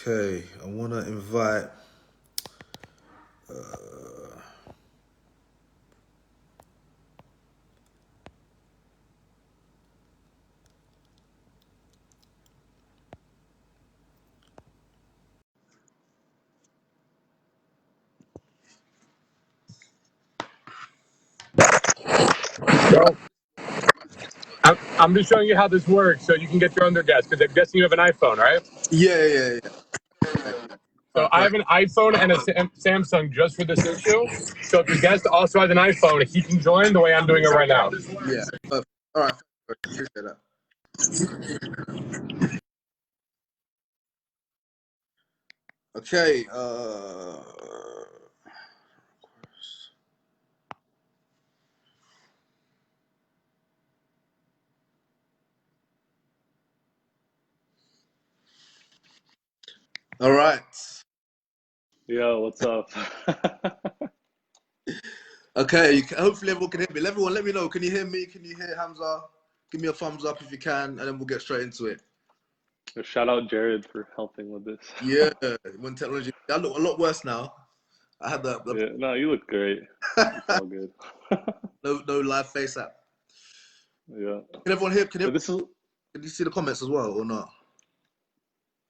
Okay, I want to invite. Yo, I'm just showing you how this works so you can get your under guess because I'm guessing you have an iPhone, right? Yeah. So I have an iPhone and a Samsung just for this issue. So if your guest also has an iPhone, he can join the way I'm doing it right now. Yeah. Perfect. All right. Appreciate that. Okay. All right. Yo, what's up? Okay. Hopefully everyone can hear me. Everyone, let me know. Can you hear me? Can you hear Hamza? Give me a thumbs up if you can, and then we'll get straight into it. Shout out Jared for helping with this. Yeah. When technology, I look a lot worse now. I had the Yeah, no, you look great. It's all good. no live face app. Yeah. Can everyone hear? But this is Can you see the comments as well or not?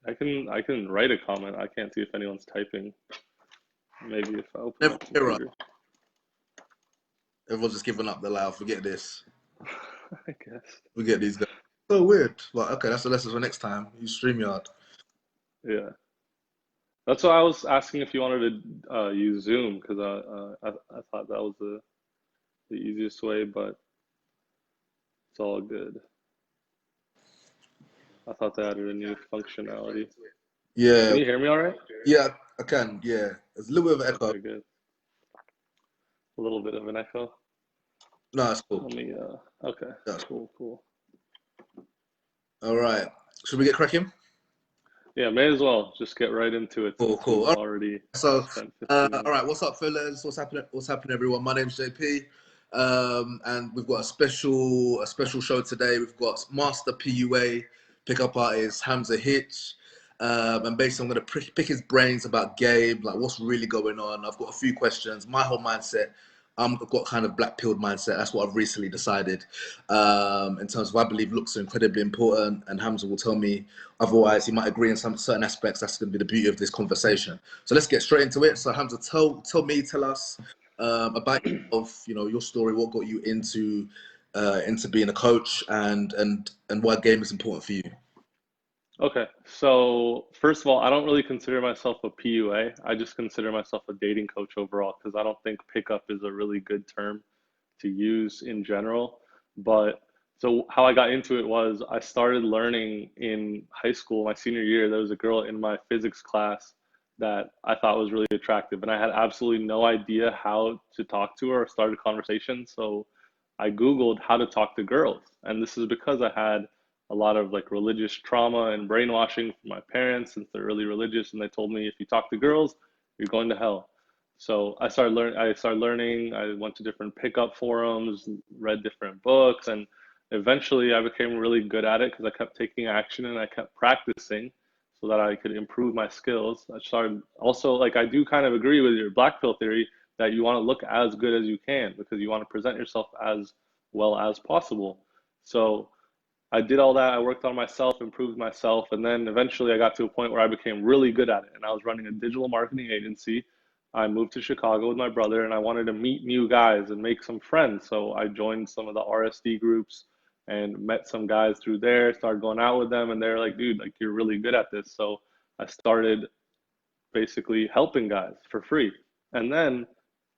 I can write a comment. I can't see if anyone's typing. Maybe if I open my Never hear us. computer. Everyone's just giving up. They're like, forget this. I guess. We get these guys. So weird. But okay, that's a lesson for next time. Use StreamYard. Yeah. That's why I was asking if you wanted to use Zoom because I thought that was the easiest way, but it's all good. I thought they added a new functionality. Yeah. Can you hear me all right? Yeah, I can. Yeah. There's a little bit of an echo. Okay, good. A little bit of an echo. No, it's cool. Let me, okay, That's cool. All right. Should we get cracking? Yeah, may as well just get right into it since Cool. we've All already right. So, spent 15 all minutes. right. What's up, fellas? What's happening? What's happening, everyone? My name's JP, and we've got a special show today. We've got Master PUA pickup artist Hamza Hitch, and basically I'm going to pick his brains about game, like what's really going on. I've got a few questions. My whole mindset. I've got kind of black pilled mindset. That's what I've recently decided. In terms of, I believe looks are incredibly important, and Hamza will tell me otherwise. He might agree in some certain aspects. That's going to be the beauty of this conversation. So let's get straight into it. So Hamza, tell us about yourself. You know, your story. What got you into being a coach, and why game is important for you. Okay, so first of all, I don't really consider myself a PUA. I just consider myself a dating coach overall because I don't think pickup is a really good term to use in general. But so how I got into it was I started learning in high school, my senior year. There was a girl in my physics class that I thought was really attractive, and I had absolutely no idea how to talk to her or start a conversation. So I Googled how to talk to girls, and this is because I had a lot of like religious trauma and brainwashing from my parents since they're really religious, and they told me if you talk to girls, you're going to hell. So I started learning. I went to different pickup forums, read different books, and eventually I became really good at it because I kept taking action and I kept practicing so that I could improve my skills. I started also, like, I do kind of agree with your black pill theory that you want to look as good as you can because you want to present yourself as well as possible. So I did all that. I worked on myself, improved myself, and then eventually I got to a point where I became really good at it. And I was running a digital marketing agency. I moved to Chicago with my brother, and I wanted to meet new guys and make some friends. So I joined some of the RSD groups and met some guys through there, started going out with them, and they're like, dude, like you're really good at this. So I started basically helping guys for free. And then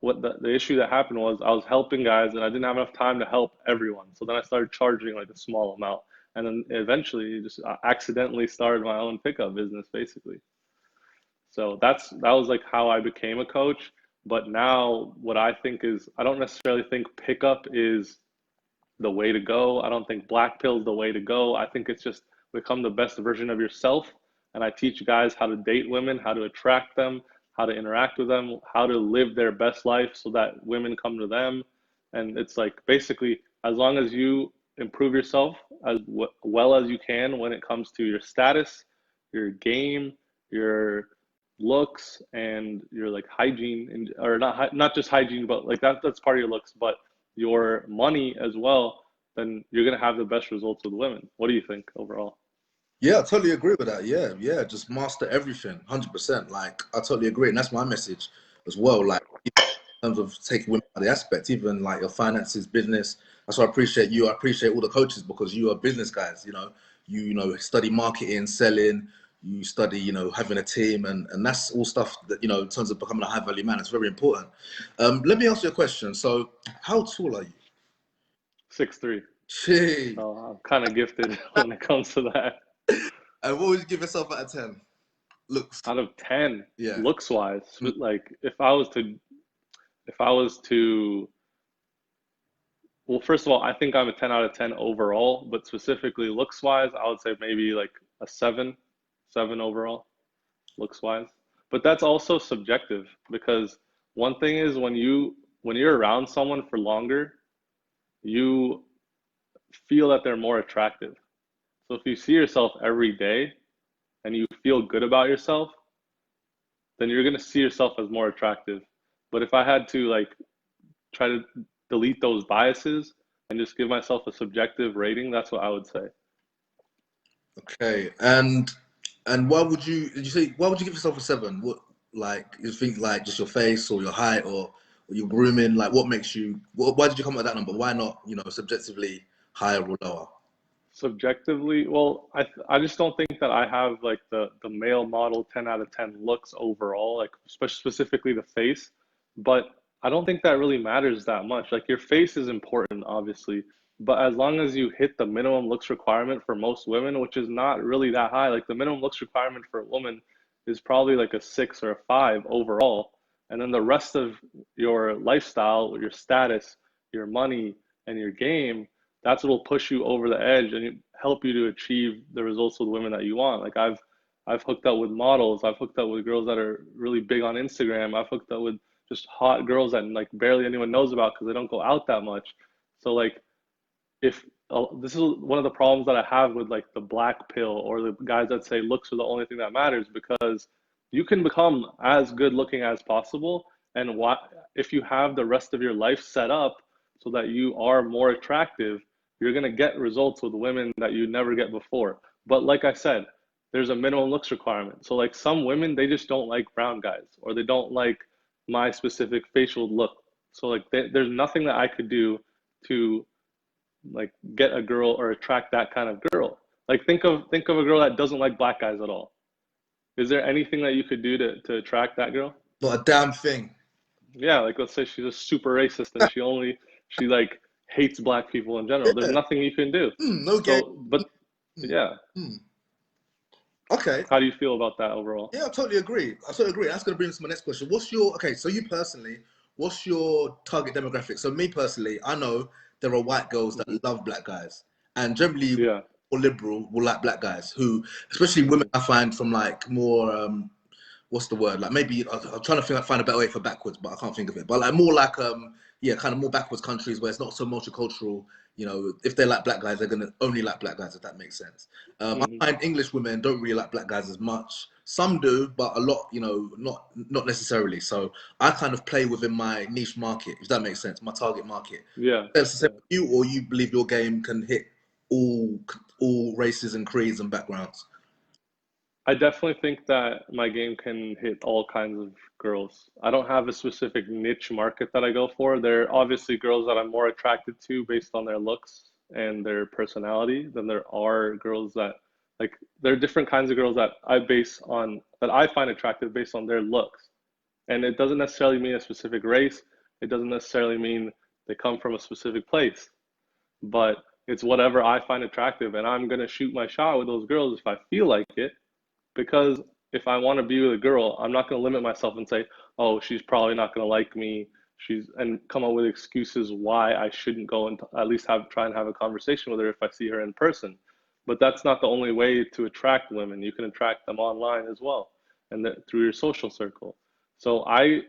what the issue that happened was I was helping guys and I didn't have enough time to help everyone. So then I started charging like a small amount. And then eventually just accidentally started my own pickup business basically. So that was like how I became a coach. But now what I think is I don't necessarily think pickup is the way to go. I don't think black pill is the way to go. I think it's just become the best version of yourself. And I teach guys how to date women, how to attract them, how to interact with them, how to live their best life so that women come to them. And it's like basically, as long as you improve yourself as well as you can when it comes to your status, your game, your looks and your like hygiene, and or not just hygiene, but like that's part of your looks, but your money as well, then you're gonna have the best results with women. What do you think overall? Yeah, I totally agree with that. Yeah, just master everything, 100%. Like, I totally agree, and that's my message as well. Like, in terms of taking women out of the aspect, even like your finances, business. That's why I appreciate you. I appreciate all the coaches because you are business guys. You study marketing, selling. You study, having a team, and that's all stuff that in terms of becoming a high value man. It's very important. Let me ask you a question. So, how tall are you? 6'3". Gee. So I'm kind of gifted when it comes to that. And what would you give yourself out of 10? Looks. Out of 10, Yeah. looks wise, like if I was to, well, first of all, I think I'm a 10 out of 10 overall, but specifically looks wise, I would say maybe like a 7 overall, looks wise. But that's also subjective, because one thing is when you're around someone for longer, you feel that they're more attractive. So if you see yourself every day and you feel good about yourself, then you're going to see yourself as more attractive. But if I had to like try to delete those biases and just give myself a subjective rating, that's what I would say. Okay. And why would you give yourself a 7? What, like, you think like just your face or your height or your grooming? Like, what makes you, why did you come up with that number? Why not, subjectively higher or lower? Subjectively, well, I just don't think that I have like the male model 10 out of 10 looks overall, like specifically the face. But I don't think that really matters that much. Like your face is important, obviously, but as long as you hit the minimum looks requirement for most women, which is not really that high, like the minimum looks requirement for a woman is probably like a 6 or a 5 overall. And then the rest of your lifestyle, your status, your money, and your game, that's what will push you over the edge and help you to achieve the results with women that you want. Like I've hooked up with models, I've hooked up with girls that are really big on Instagram, I've hooked up with just hot girls that like barely anyone knows about because they don't go out that much. So like if this is one of the problems that I have with like the black pill or the guys that say looks are the only thing that matters, because you can become as good looking as possible, and if you have the rest of your life set up so that you are more attractive, you're going to get results with women that you never get before. But like I said, there's a minimum looks requirement. So like some women, they just don't like brown guys, or they don't like my specific facial look. So like there's nothing that I could do to like get a girl or attract that kind of girl. Like think of a girl that doesn't like black guys at all. Is there anything that you could do to attract that girl? Not a damn thing. Yeah, like let's say she's a super racist and she like hates black people in general. There's nothing you can do. No game. So, but yeah. Okay. How do you feel about that overall? Yeah, I totally agree. That's going to bring us to my next question. So you personally, what's your target demographic? So me personally, I know there are white girls that love black guys, and generally, or liberal will like black guys who, especially women, I find from like more, what's the word? Like maybe I'm trying to find a better way for backwards, but I can't think of it. But like more like kind of more backwards countries where it's not so multicultural. If they like black guys, they're gonna only like black guys, if that makes sense. I find English women don't really like black guys as much. Some do, but a lot, not necessarily. So I kind of play within my niche market, if that makes sense, my target market. Yeah. That's the same with you, or you believe your game can hit all races and creeds and backgrounds? I definitely think that my game can hit all kinds of girls. I don't have a specific niche market that I go for. There are obviously girls that I'm more attracted to based on their looks and their personality than there are girls that like there are different kinds of girls that I find attractive based on their looks. And it doesn't necessarily mean a specific race. It doesn't necessarily mean they come from a specific place, but it's whatever I find attractive, and I'm gonna shoot my shot with those girls if I feel like it, because if I want to be with a girl, I'm not going to limit myself and say, oh, she's probably not going to like me. And come up with excuses why I shouldn't go and at least try and have a conversation with her if I see her in person. But that's not the only way to attract women. You can attract them online as well, and through your social circle. So I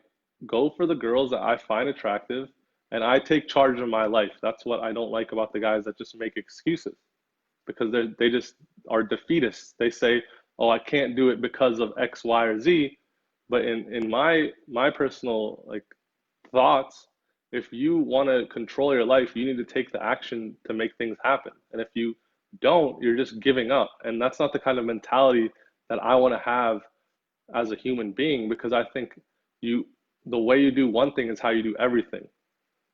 go for the girls that I find attractive, and I take charge of my life. That's what I don't like about the guys that just make excuses, because they just are defeatists. They say, oh, I can't do it because of X, Y, or Z. But in my personal like thoughts, if you want to control your life, you need to take the action to make things happen. And if you don't, you're just giving up. And that's not the kind of mentality that I want to have as a human being, because I think the way you do one thing is how you do everything.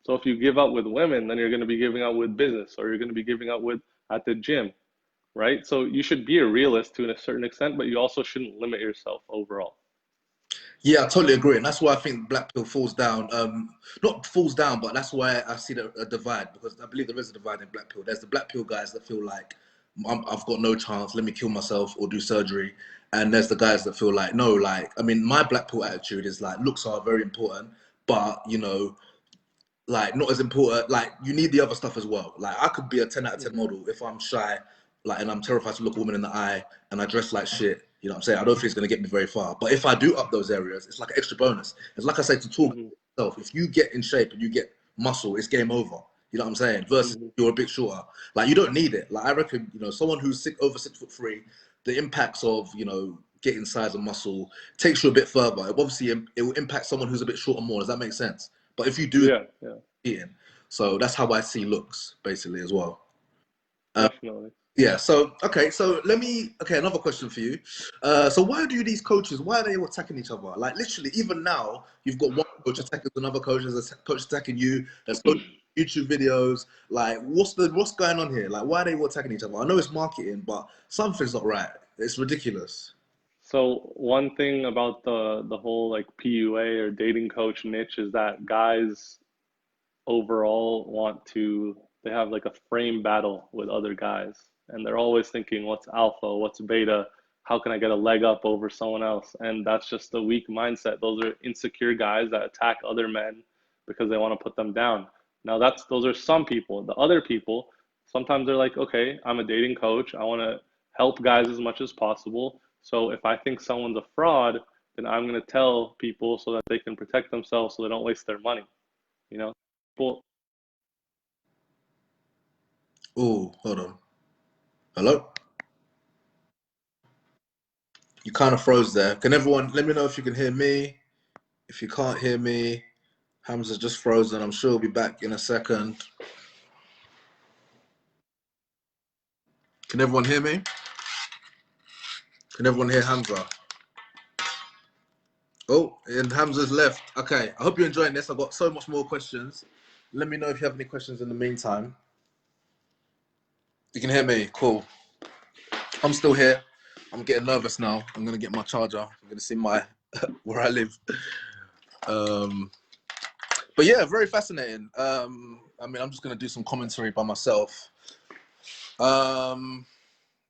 So if you give up with women, then you're going to be giving up with business, or you're going to be giving up with at the gym, right? So you should be a realist to a certain extent, but you also shouldn't limit yourself overall. Yeah, I totally agree, and that's why I think Black Pill falls down. Not falls down, but that's why I see a divide, because I believe there is a divide in Black Pill. There's the Black Pill guys that feel like I've got no chance, let me kill myself or do surgery, and there's the guys that feel like no, like I mean, my Black Pill attitude is like looks are very important, but you know, like not as important. Like you need the other stuff as well. Like I could be a 10 out of 10 model if I'm shy, like, and I'm terrified to look a woman in the eye, and I dress like shit. You know what I'm saying? I don't think it's gonna get me very far. But if I do up those areas, it's like an extra bonus. It's like I say to talk yourself. If you get in shape and you get muscle, it's game over. You know what I'm saying? Versus you're a bit shorter. Like you don't need it. Like I reckon, you know, someone who's over 6'3", the impacts of, you know, getting size and muscle takes you a bit further. Obviously, it will impact someone who's a bit shorter more. Does that make sense? But if you do, eating. So that's how I see looks basically as well. Definitely. Yeah. So okay. So another question for you. So why do these coaches? Why are they all attacking each other? Like literally, even now, you've got one coach attacking another coach. There's a coach attacking you. There's YouTube videos. Like what's going on here? Like why are they all attacking each other? I know it's marketing, but something's not right. It's ridiculous. So one thing about the whole like PUA or dating coach niche is that guys overall they have like a frame battle with other guys, and they're always thinking what's alpha, what's beta, how can I get a leg up over someone else? And that's just a weak mindset. Those are insecure guys that attack other men because they want to put them down. Now those are some people. The other people, sometimes they're like, okay, I'm a dating coach, I want to help guys as much as possible. So if I think someone's a fraud, then I'm going to tell people so that they can protect themselves so they don't waste their money. You know, people. Oh, hold on. Hello? You kind of froze there. Can everyone let me know if you can hear me? If you can't hear me, Hamza's just frozen. I'm sure he'll be back in a second. Can everyone hear me? Can everyone hear Hamza? Oh, and Hamza's left. Okay, I hope you're enjoying this. I've got so much more questions. Let me know if you have any questions in the meantime. You can hear me? Cool. I'm still here. I'm getting nervous now. I'm going to get my charger. I'm going to see where I live. But yeah, very fascinating. I mean, I'm just going to do some commentary by myself.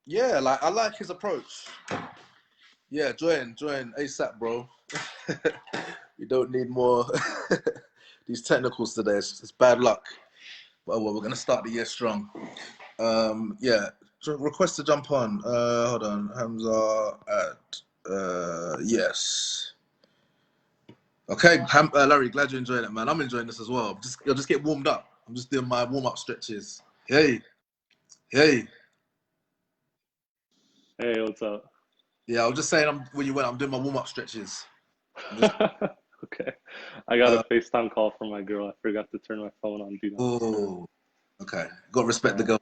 Yeah, like I like his approach. Yeah, join ASAP, bro. We don't need more these technicals today. It's bad luck. But well, we're gonna start the year strong. Yeah. So request to jump on. Hold on, Hamza at yes. Okay, Larry, glad you're enjoying it, man. I'm enjoying this as well. I'll just get warmed up. I'm just doing my warm-up stretches. Hey. Hey, what's up? Yeah, I was just saying when you went, I'm doing my warm-up stretches. Okay. I got a FaceTime call from my girl. I forgot to turn my phone on. Oh, okay. Got to respect the girl.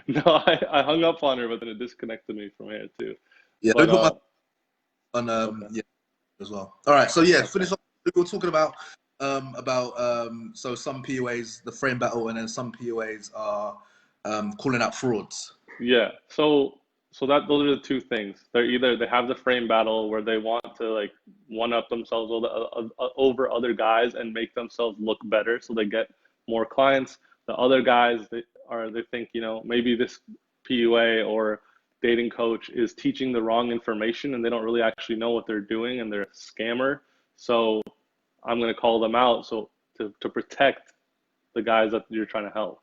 No, I hung up on her, but then it disconnected me from here too. Yeah, but, let me put my on okay. yeah as well. All right, so yeah, finish off. We were talking about so some PUAs, the frame battle, and then some PUAs are calling out frauds. Yeah. So those are the two things. They're either they have the frame battle where they want to like one up themselves over other guys and make themselves look better so they get more clients. The other guys they think, you know, maybe this PUA or dating coach is teaching the wrong information and they don't really actually know what they're doing and they're a scammer. So I'm going to call them out to protect the guys that you're trying to help.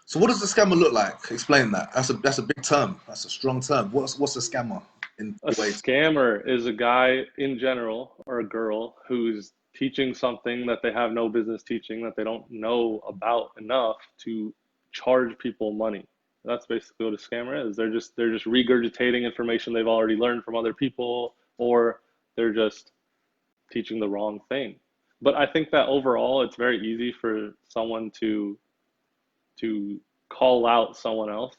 So what does the scammer look like? Explain that. That's a big term. That's a strong term. What's a scammer in a ways? Scammer is a guy in general or a girl who's teaching something that they have no business teaching, that they don't know about enough to charge people money. That's basically what a scammer is. They're just regurgitating information they've already learned from other people, or they're just teaching the wrong thing. But I think that overall, it's very easy for someone to call out someone else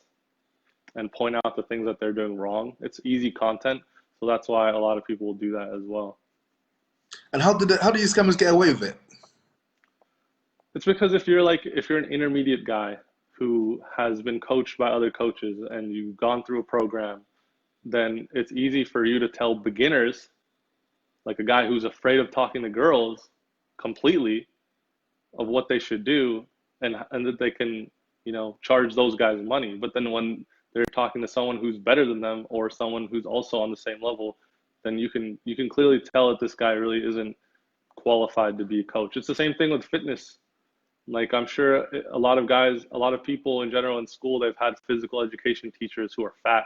and point out the things that they're doing wrong. It's easy content, so that's why a lot of people will do that as well. And how do these scammers get away with it? It's because if you're an intermediate guy who has been coached by other coaches and you've gone through a program, then it's easy for you to tell beginners, like a guy who's afraid of talking to girls completely, of what they should do, and that they can, charge those guys money. But then when they're talking to someone who's better than them or someone who's also on the same level, then you can clearly tell that this guy really isn't qualified to be a coach. It's the same thing with fitness. Like, I'm sure a lot of people in general in school, they've had physical education teachers who are fat,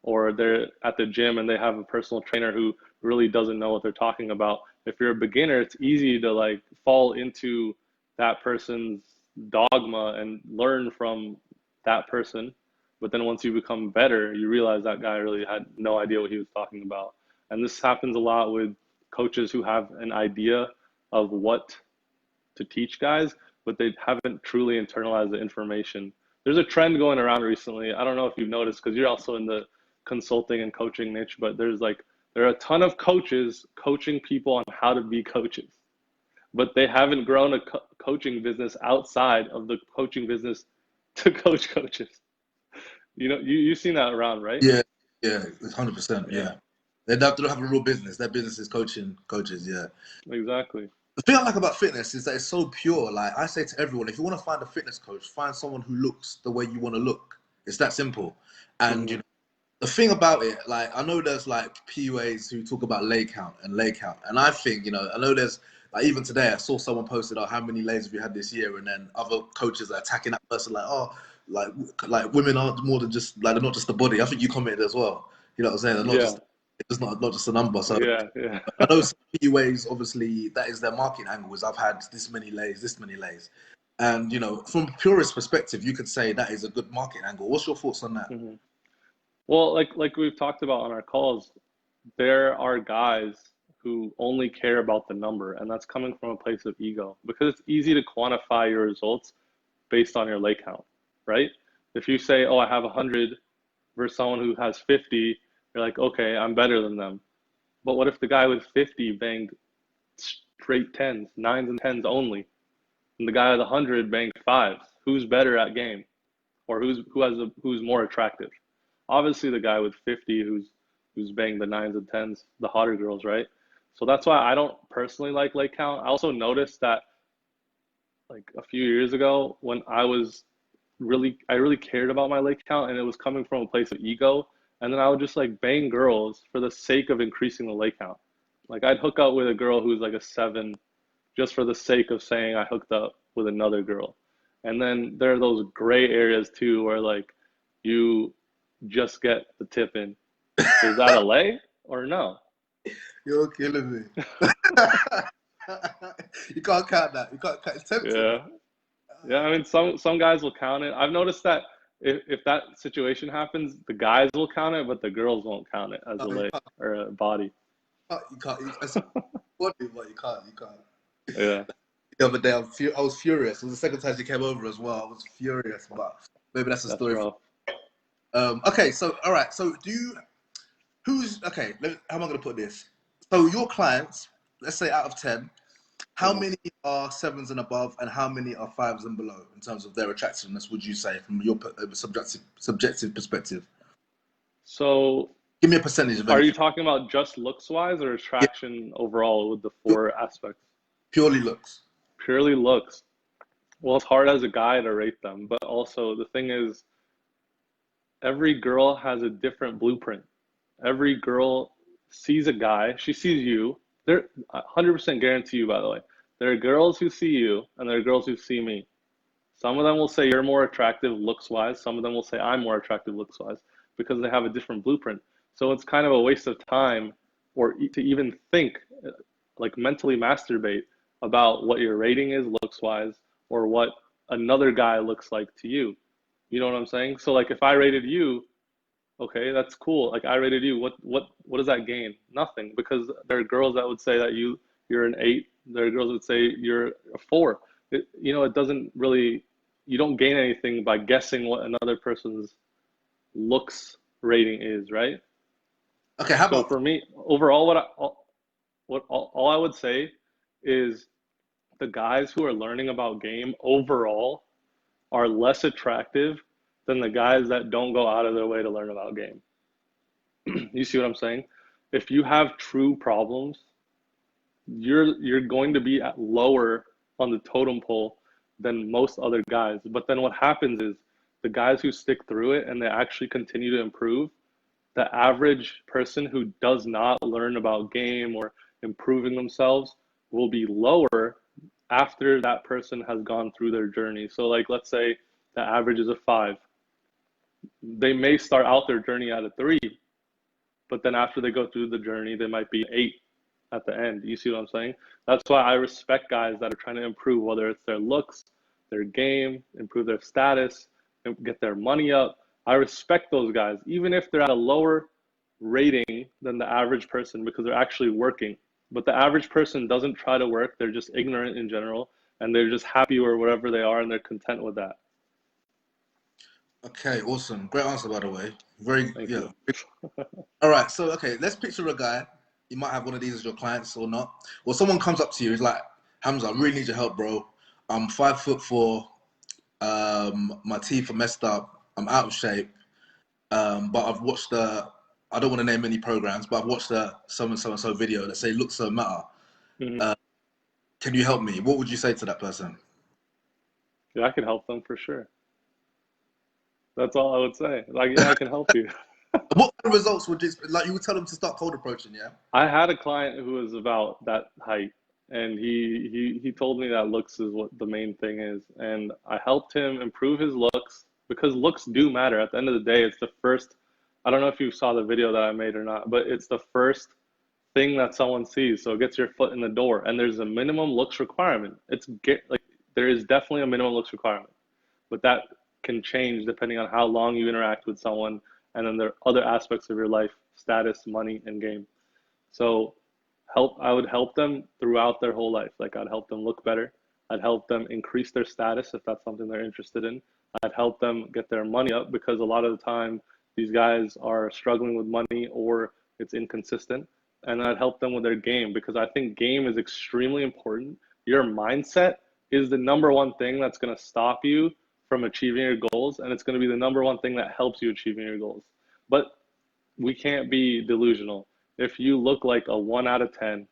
or they're at the gym and they have a personal trainer who really doesn't know what they're talking about. If you're a beginner, it's easy to like fall into that person's dogma and learn from that person. But then once you become better, you realize that guy really had no idea what he was talking about. And this happens a lot with coaches who have an idea of what to teach guys, but they haven't truly internalized the information. There's a trend going around recently. I don't know if you've noticed, because you're also in the consulting and coaching niche, but there are a ton of coaches coaching people on how to be coaches, but they haven't grown a coaching business outside of the coaching business to coach coaches. You've seen that around, right? Yeah, 100%. Yeah, they don't have a real business. Their business is coaching coaches. Yeah, exactly. The thing I like about fitness is that it's so pure. Like I say to everyone, if you want to find a fitness coach, find someone who looks the way you want to look. It's that simple. And the thing about it, like I know there's like PUAs who talk about leg count, and I think, I know there's like, even today I saw someone posted out how many lays have you had this year, and then other coaches are attacking that person like, oh, like women aren't more than just like, they're not just the body. I think you commented as well. You know what I'm saying? They're not it's not just a number. So I know some PUAs, obviously, that is their marketing angle, is I've had this many lays. And, from a purist perspective, you could say that is a good marketing angle. What's your thoughts on that? Well, like we've talked about on our calls, there are guys who only care about the number, and that's coming from a place of ego, because it's easy to quantify your results based on your lay count, right? If you say, oh, I have 100 versus someone who has 50, you're like, okay, I'm better than them. But what if the guy with 50 banged straight 10s, 9s and 10s only, and the guy with 100 banged 5s? Who's better at game, or who's more attractive? Obviously, the guy with 50 who's banged the 9s and 10s, the hotter girls, right? So that's why I don't personally like leg count. I also noticed that like a few years ago, when I really cared about my leg count, and it was coming from a place of ego. And then I would just like bang girls for the sake of increasing the leg count. Like I'd hook up with a girl who's like a 7 just for the sake of saying I hooked up with another girl. And then there are those gray areas too, where like you just get the tip in. Is that a lay or no? You're killing me. You can't count that. You can't count. It's tempting. Yeah. I mean, some guys will count it. I've noticed that if that situation happens, the guys will count it, but the girls won't count it as a leg or a body. You can't. It's body, but you can't. Yeah. The other day, I was furious. It was the second time she came over as well. I was furious, but maybe that's a story. Rough. Okay, so all right. So how am I going to put this? So your clients, let's say out of 10, how many are 7s and above, and how many are 5s and below in terms of their attractiveness, would you say, from your subjective perspective? So give me a percentage of anything. Are you talking about just looks-wise or attraction overall with the 4 aspects? Purely looks. Purely looks. Well, it's hard as a guy to rate them, but also the thing is, every girl has a different blueprint. Every girl sees a guy, she sees you. They're 100% guarantee you, by the way. There are girls who see you, and there are girls who see me. Some of them will say you're more attractive looks-wise. Some of them will say I'm more attractive looks-wise, because they have a different blueprint. So it's kind of a waste of time, or to even think, like mentally masturbate about what your rating is looks-wise, or what another guy looks like to you. You know what I'm saying? So like if I rated you, okay, that's cool. Like I rated you. What does that gain? Nothing, because there are girls that would say that you're an 8. There are girls that would say you're a 4. It doesn't really. You don't gain anything by guessing what another person's looks rating is, right? Okay, how So about for me, overall, all I would say is the guys who are learning about game overall are less attractive than the guys that don't go out of their way to learn about game. You see what I'm saying? If you have true problems, you're going to be at lower on the totem pole than most other guys. But then what happens is the guys who stick through it and they actually continue to improve, the average person who does not learn about game or improving themselves will be lower after that person has gone through their journey. So like let's say the average is a 5. They may start out their journey at a 3, but then after they go through the journey, they might be 8 at the end. You see what I'm saying? That's why I respect guys that are trying to improve, whether it's their looks, their game, improve their status, and get their money up. I respect those guys, even if they're at a lower rating than the average person, because they're actually working. But the average person doesn't try to work. They're just ignorant in general, and they're just happy or whatever they are, and they're content with that. Okay, awesome. Great answer, by the way. Very, Thank yeah. you. All right, so, okay, let's picture a guy. You might have one of these as your clients or not. Well, someone comes up to you, he's like, Hamza, I really need your help, bro. I'm 5'4". My teeth are messed up. I'm out of shape. But I've watched I don't want to name any programs, but I've watched the so-and-so video that say looks don't matter. Mm-hmm. Can you help me? What would you say to that person? Yeah, I can help them for sure. That's all I would say. Like, yeah, I can help you. What results would you, like, you would tell them to start cold approaching, yeah? I had a client who was about that height, and he told me that looks is what the main thing is, and I helped him improve his looks, because looks do matter. At the end of the day, it's the first. I don't know if you saw the video that I made or not, but it's the first thing that someone sees, so it gets your foot in the door, and there's a minimum looks requirement. Like there is definitely a minimum looks requirement, but that can change depending on how long you interact with someone, and then there are other aspects of your life: status, money, and game. So I would help them throughout their whole life. Like I'd help them look better. I'd help them increase their status if that's something they're interested in. I'd help them get their money up, because a lot of the time these guys are struggling with money or it's inconsistent. And I'd help them with their game, because I think game is extremely important. Your mindset is the number one thing that's going to stop you from achieving your goals, and it's going to be the number one thing that helps you achieving your goals. But we can't be delusional. If you look like a 1 out of 10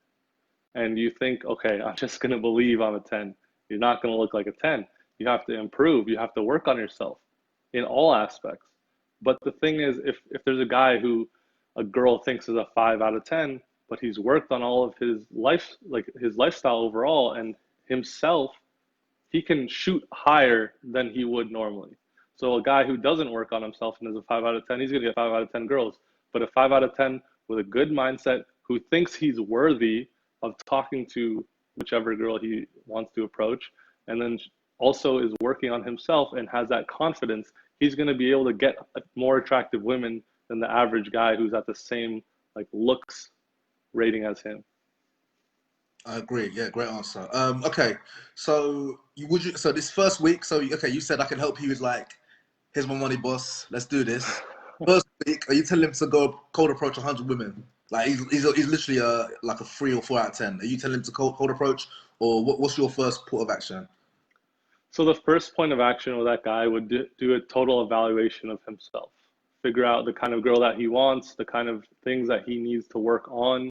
and you think, okay, I'm just going to believe I'm a 10, you're not going to look like a 10. You have to improve. You have to work on yourself in all aspects. But the thing is, if there's a guy who a girl thinks is a 5 out of 10, but he's worked on all of his life, like his lifestyle overall and himself, he can shoot higher than he would normally. So a guy who doesn't work on himself and is a 5 out of 10, he's going to get 5 out of 10 girls. But a 5 out of 10 with a good mindset, who thinks he's worthy of talking to whichever girl he wants to approach, and then also is working on himself and has that confidence, he's going to be able to get more attractive women than the average guy who's at the same like looks rating as him. I agree. Yeah, great answer. Okay, so so this first week, you said I can help you with, like, here's my money, boss. Let's do this. First week, are you telling him to go cold approach 100 women? Like he's literally like a 3 or 4 out of 10. Are you telling him to cold approach, or what's your first port of action? So the first point of action with that guy would do a total evaluation of himself, figure out the kind of girl that he wants, the kind of things that he needs to work on,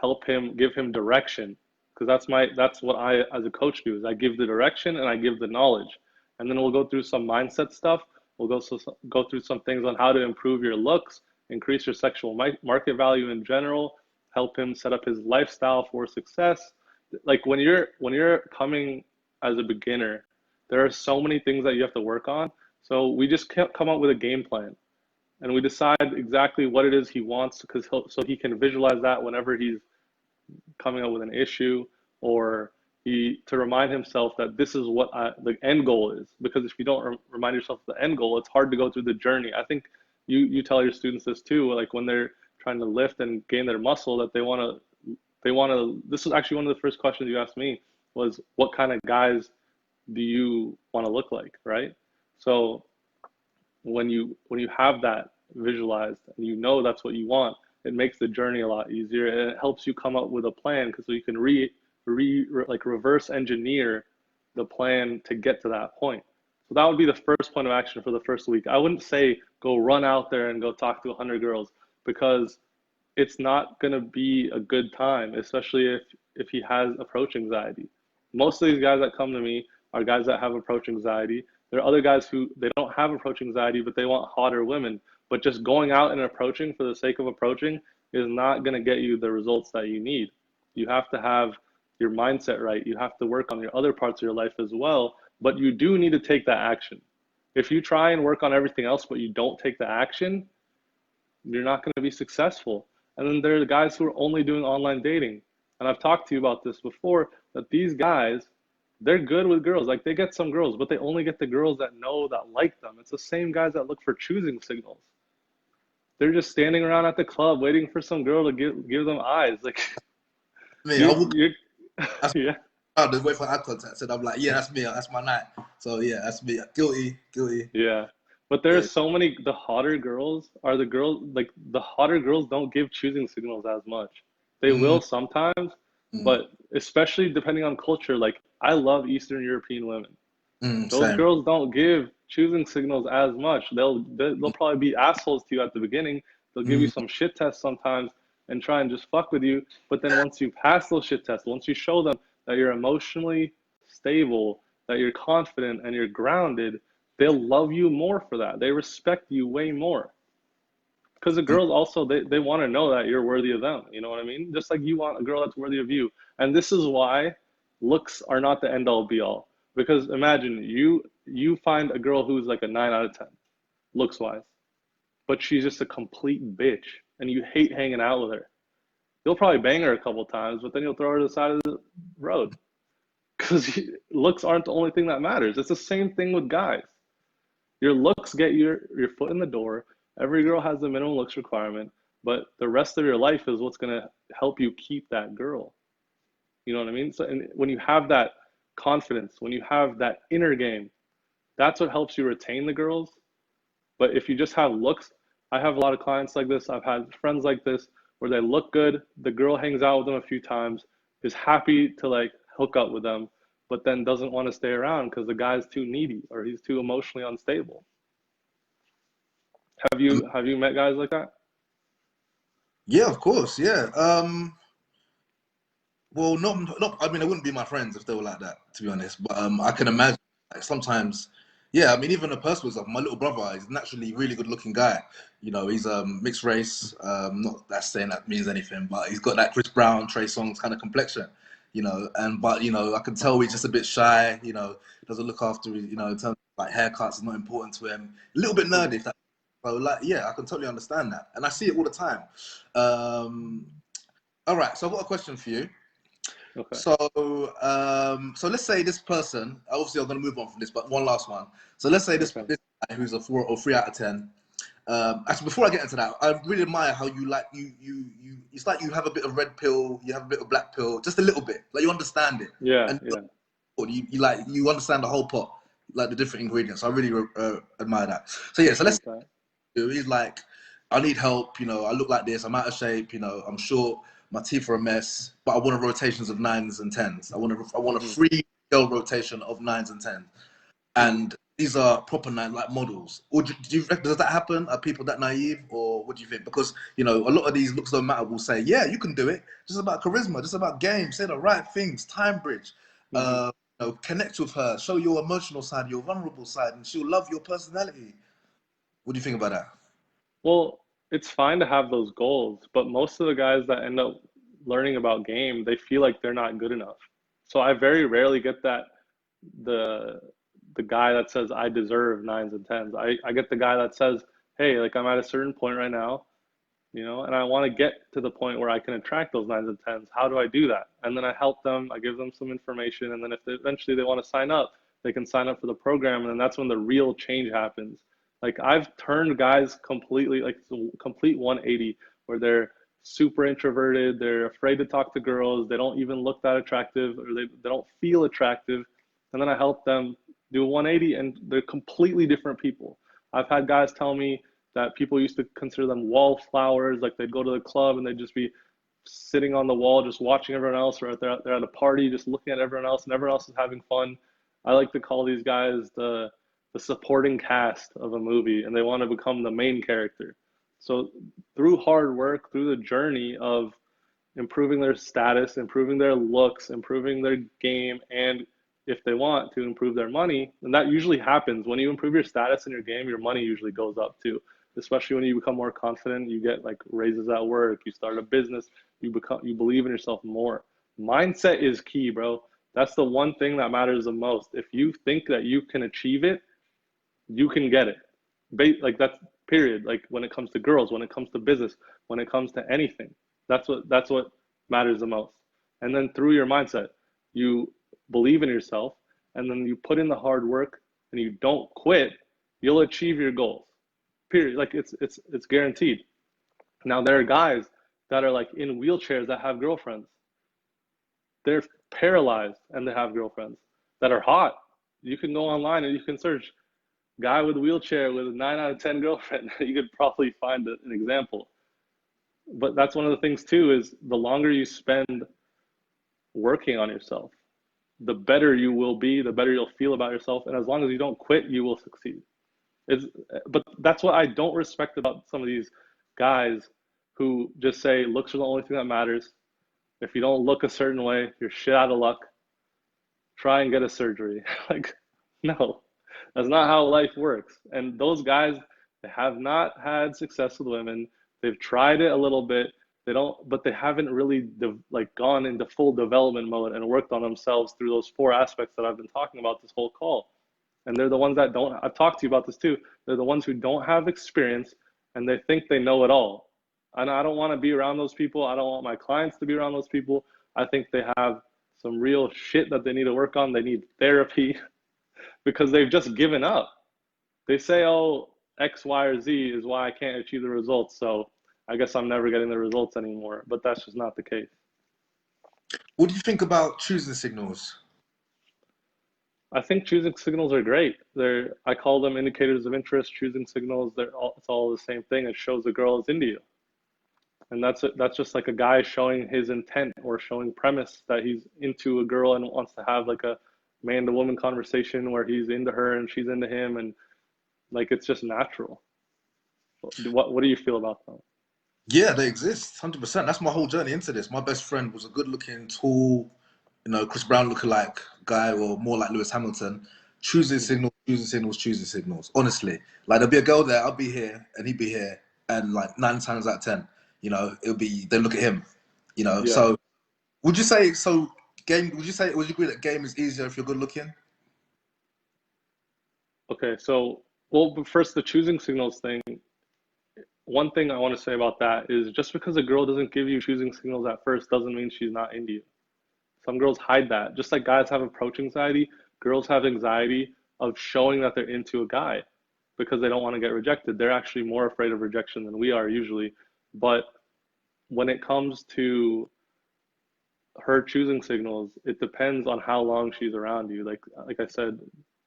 help him, give him direction, because that's what I as a coach do, is I give the direction and I give the knowledge, and then we'll go through some mindset stuff. We'll go through some things on how to improve your looks, increase your sexual market value in general, help him set up his lifestyle for success. Like when you're coming as a beginner, there are so many things that you have to work on. So we just can't come up with a game plan, and we decide exactly what it is he wants, so he can visualize that whenever he's coming up with an issue, or to remind himself that this is what the end goal is. Because if you don't remind yourself of the end goal, it's hard to go through the journey. I think you tell your students this too, like when they're trying to lift and gain their muscle, that they want to, this is actually one of the first questions you asked me, was what kind of guys do you want to look like, right? So when you have that visualized and you know that's what you want, it makes the journey a lot easier, and it helps you come up with a plan, because so you can reverse engineer the plan to get to that point. So that would be the first point of action for the first week. I wouldn't say go run out there and go talk to 100 girls, because it's not going to be a good time, especially if he has approach anxiety. Most of these guys that come to me are guys that have approach anxiety. There are other guys who they don't have approach anxiety, but they want hotter women. But just going out and approaching for the sake of approaching is not going to get you the results that you need. You have to have your mindset right. You have to work on your other parts of your life as well, but you do need to take that action. If you try and work on everything else, but you don't take the action, you're not going to be successful. And then there are the guys who are only doing online dating. And I've talked to you about this before, that these guys, they're good with girls. Like, they get some girls, but they only get the girls that know, that like them. It's the same guys that look for choosing signals. They're just standing around at the club waiting for some girl to give them eyes. Like, Me, yeah. I just wait for eye contact, and I'm like, yeah, that's me. That's my night. So yeah, that's me. Guilty. Yeah. But there's so many, the hotter girls are the girls, like the hotter girls don't give choosing signals as much. They will sometimes, but especially depending on culture, like I love Eastern European women. Those girls don't give choosing signals as much. They'll probably be assholes to you at the beginning. They'll give you some shit tests sometimes and try and just fuck with you. But then once you pass those shit tests, once you show them that you're emotionally stable, that you're confident and you're grounded, they'll love you more for that. They respect you way more. Because the girls also, they want to know that you're worthy of them. You know what I mean? Just like you want a girl that's worthy of you. And this is why looks are not the end all be all. Because imagine you find a girl who's like a 9 out of 10, looks wise, but she's just a complete bitch and you hate hanging out with her. You'll probably bang her a couple times, but then you'll throw her to the side of the road. Because looks aren't the only thing that matters. It's the same thing with guys. Your looks get your foot in the door. Every girl has the minimum looks requirement, but the rest of your life is what's going to help you keep that girl. You know what I mean? So, and when you have that confidence, when you have that inner game, that's what helps you retain the girls. But if you just have looks, I have a lot of clients like this. I've had friends like this where they look good. The girl hangs out with them a few times, is happy to like hook up with them, but then doesn't want to stay around because the guy's too needy or he's too emotionally unstable. Have you met guys like that? Yeah, of course. Yeah. Well, not. I mean, they wouldn't be my friends if they were like that, to be honest. But I can imagine. Like, sometimes, yeah. I mean, even a personal stuff. My little brother is naturally a really good-looking guy. You know, he's mixed race. Not that saying that means anything, but he's got that Chris Brown, Trey Songz kind of complexion. You know, but you know, I can tell he's just a bit shy. You know, doesn't look after. You know, in terms of like haircuts is not important to him. A little bit nerdy. If that, so like, yeah, I can totally understand that, and I see it all the time. All right, so I've got a question for you. Okay. So let's say this person. Obviously, I'm going to move on from this, but one last one. So let's say this guy who's a 4 or 3 out of 10. Actually, before I get into that, I really admire how you like you. It's like you have a bit of red pill, you have a bit of black pill, just a little bit. Like you understand it. Yeah. And you understand the whole pot, like the different ingredients. I really admire that. So yeah, so let's. He's like, I need help. You know, I look like this. I'm out of shape. You know, I'm short. My teeth are a mess, but I want a rotations of 9s and 10s. I want a free girl rotation of 9s and 10s. And these are proper like models. Or does that happen? Are people that naive, or what do you think? Because you know, a lot of these looks don't matter will say, yeah, you can do it. Just about charisma, just about game, say the right things, time bridge. You know, connect with her, show your emotional side, your vulnerable side, and she'll love your personality. What do you think about that? Well, it's fine to have those goals, but most of the guys that end up learning about game, they feel like they're not good enough. So I very rarely get that the guy that says I deserve 9s and 10s. I get the guy that says, hey, like I'm at a certain point right now. you know, and I want to get to the point where I can attract those 9s and 10s. How do I do that? And then I help them, I give them some information, and then if eventually they want to sign up, they can sign up for the program, and then that's when the real change happens. Like I've turned guys completely, like complete 180, where they're super introverted, they're afraid to talk to girls, they don't even look that attractive, or they don't feel attractive, and then I help them do a 180, and they're completely different people. I've had guys tell me that people used to consider them wallflowers, like they'd go to the club and they'd just be sitting on the wall just watching everyone else, or they're at a party just looking at everyone else and everyone else is having fun. I like to call these guys the supporting cast of a movie, and they want to become the main character. So through hard work, through the journey of improving their status, improving their looks, improving their game, and if they want to improve their money, and that usually happens when you improve your status in your game, your money usually goes up too. Especially when you become more confident, you get like raises at work, you start a business, you believe in yourself more. Mindset is key, bro. That's the one thing that matters the most. If you think that you can achieve it, you can get it. Like that's period. Like when it comes to girls, when it comes to business, when it comes to anything, that's what matters the most. And then through your mindset, you believe in yourself, and then you put in the hard work and you don't quit, you'll achieve your goals. Period. Like it's guaranteed. Now there are guys that are like in wheelchairs that have girlfriends. They're paralyzed and they have girlfriends that are hot. You can go online and you can search guy with a wheelchair with a 9 out of 10 girlfriend. You could probably find an example. But that's one of the things too, is the longer you spend working on yourself, the better you will be, the better you'll feel about yourself. And as long as you don't quit, you will succeed. But that's what I don't respect about some of these guys who just say looks are the only thing that matters. If you don't look a certain way, you're shit out of luck. Try and get a surgery. Like, no, that's not how life works. And those guys, they have not had success with women. They've tried it a little bit. But they haven't really gone into full development mode and worked on themselves through those 4 aspects that I've been talking about this whole call. And they're the ones that don't, I've talked to you about this too. They're the ones who don't have experience and they think they know it all. And I don't want to be around those people. I don't want my clients to be around those people. I think they have some real shit that they need to work on. They need therapy because they've just given up. They say, oh, X, Y, or Z is why I can't achieve the results. So I guess I'm never getting the results anymore. But that's just not the case. What do you think about choosing signals? I think choosing signals are great. I call them indicators of interest, choosing signals. It's all the same thing. It shows the girl is into you. And that's just like a guy showing his intent or showing premise that he's into a girl and wants to have like a man to woman conversation where he's into her and she's into him, and like it's just natural. What do you feel about that? Yeah, they exist, 100%. That's my whole journey into this. My best friend was a good-looking, tall, Chris Brown lookalike guy, or more like Lewis Hamilton. Choosing signals. Honestly, like there'll be a girl there, I'll be here, and he'd be here, and like 9 times out of 10, they look at him, Yeah. So, would you say would you agree that game is easier if you're good looking? Okay, so but first the choosing signals thing. One thing I want to say about that is just because a girl doesn't give you choosing signals at first doesn't mean she's not into you. Some girls hide that. Just like guys have approach anxiety, girls have anxiety of showing that they're into a guy because they don't want to get rejected. They're actually more afraid of rejection than we are usually. But when it comes to her choosing signals, it depends on how long she's around you. Like I said,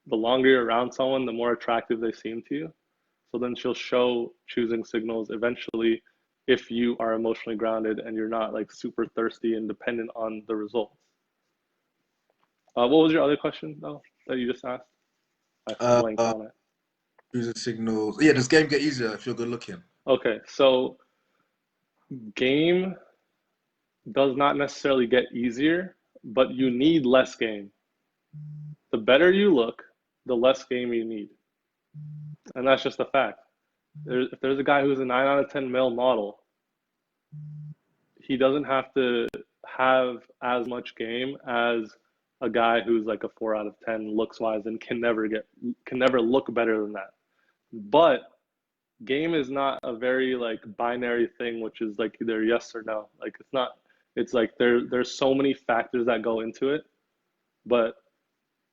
the longer you're around someone, the more attractive they seem to you. So then she'll show choosing signals eventually if you are emotionally grounded and you're not like super thirsty and dependent on the results. What was your other question though that you just asked? I blanked on it. Choosing signals. Yeah, does game get easier if you're good looking? Okay, so game does not necessarily get easier, but you need less game. The better you look, the less game you need. And that's just a fact. If there's a guy who's a 9 out of 10 male model, he doesn't have to have as much game as a guy who's like a 4 out of 10 looks wise and can never look better than that. But game is not a very like binary thing, which is like either yes or no. Like it's not. It's like there's so many factors that go into it, but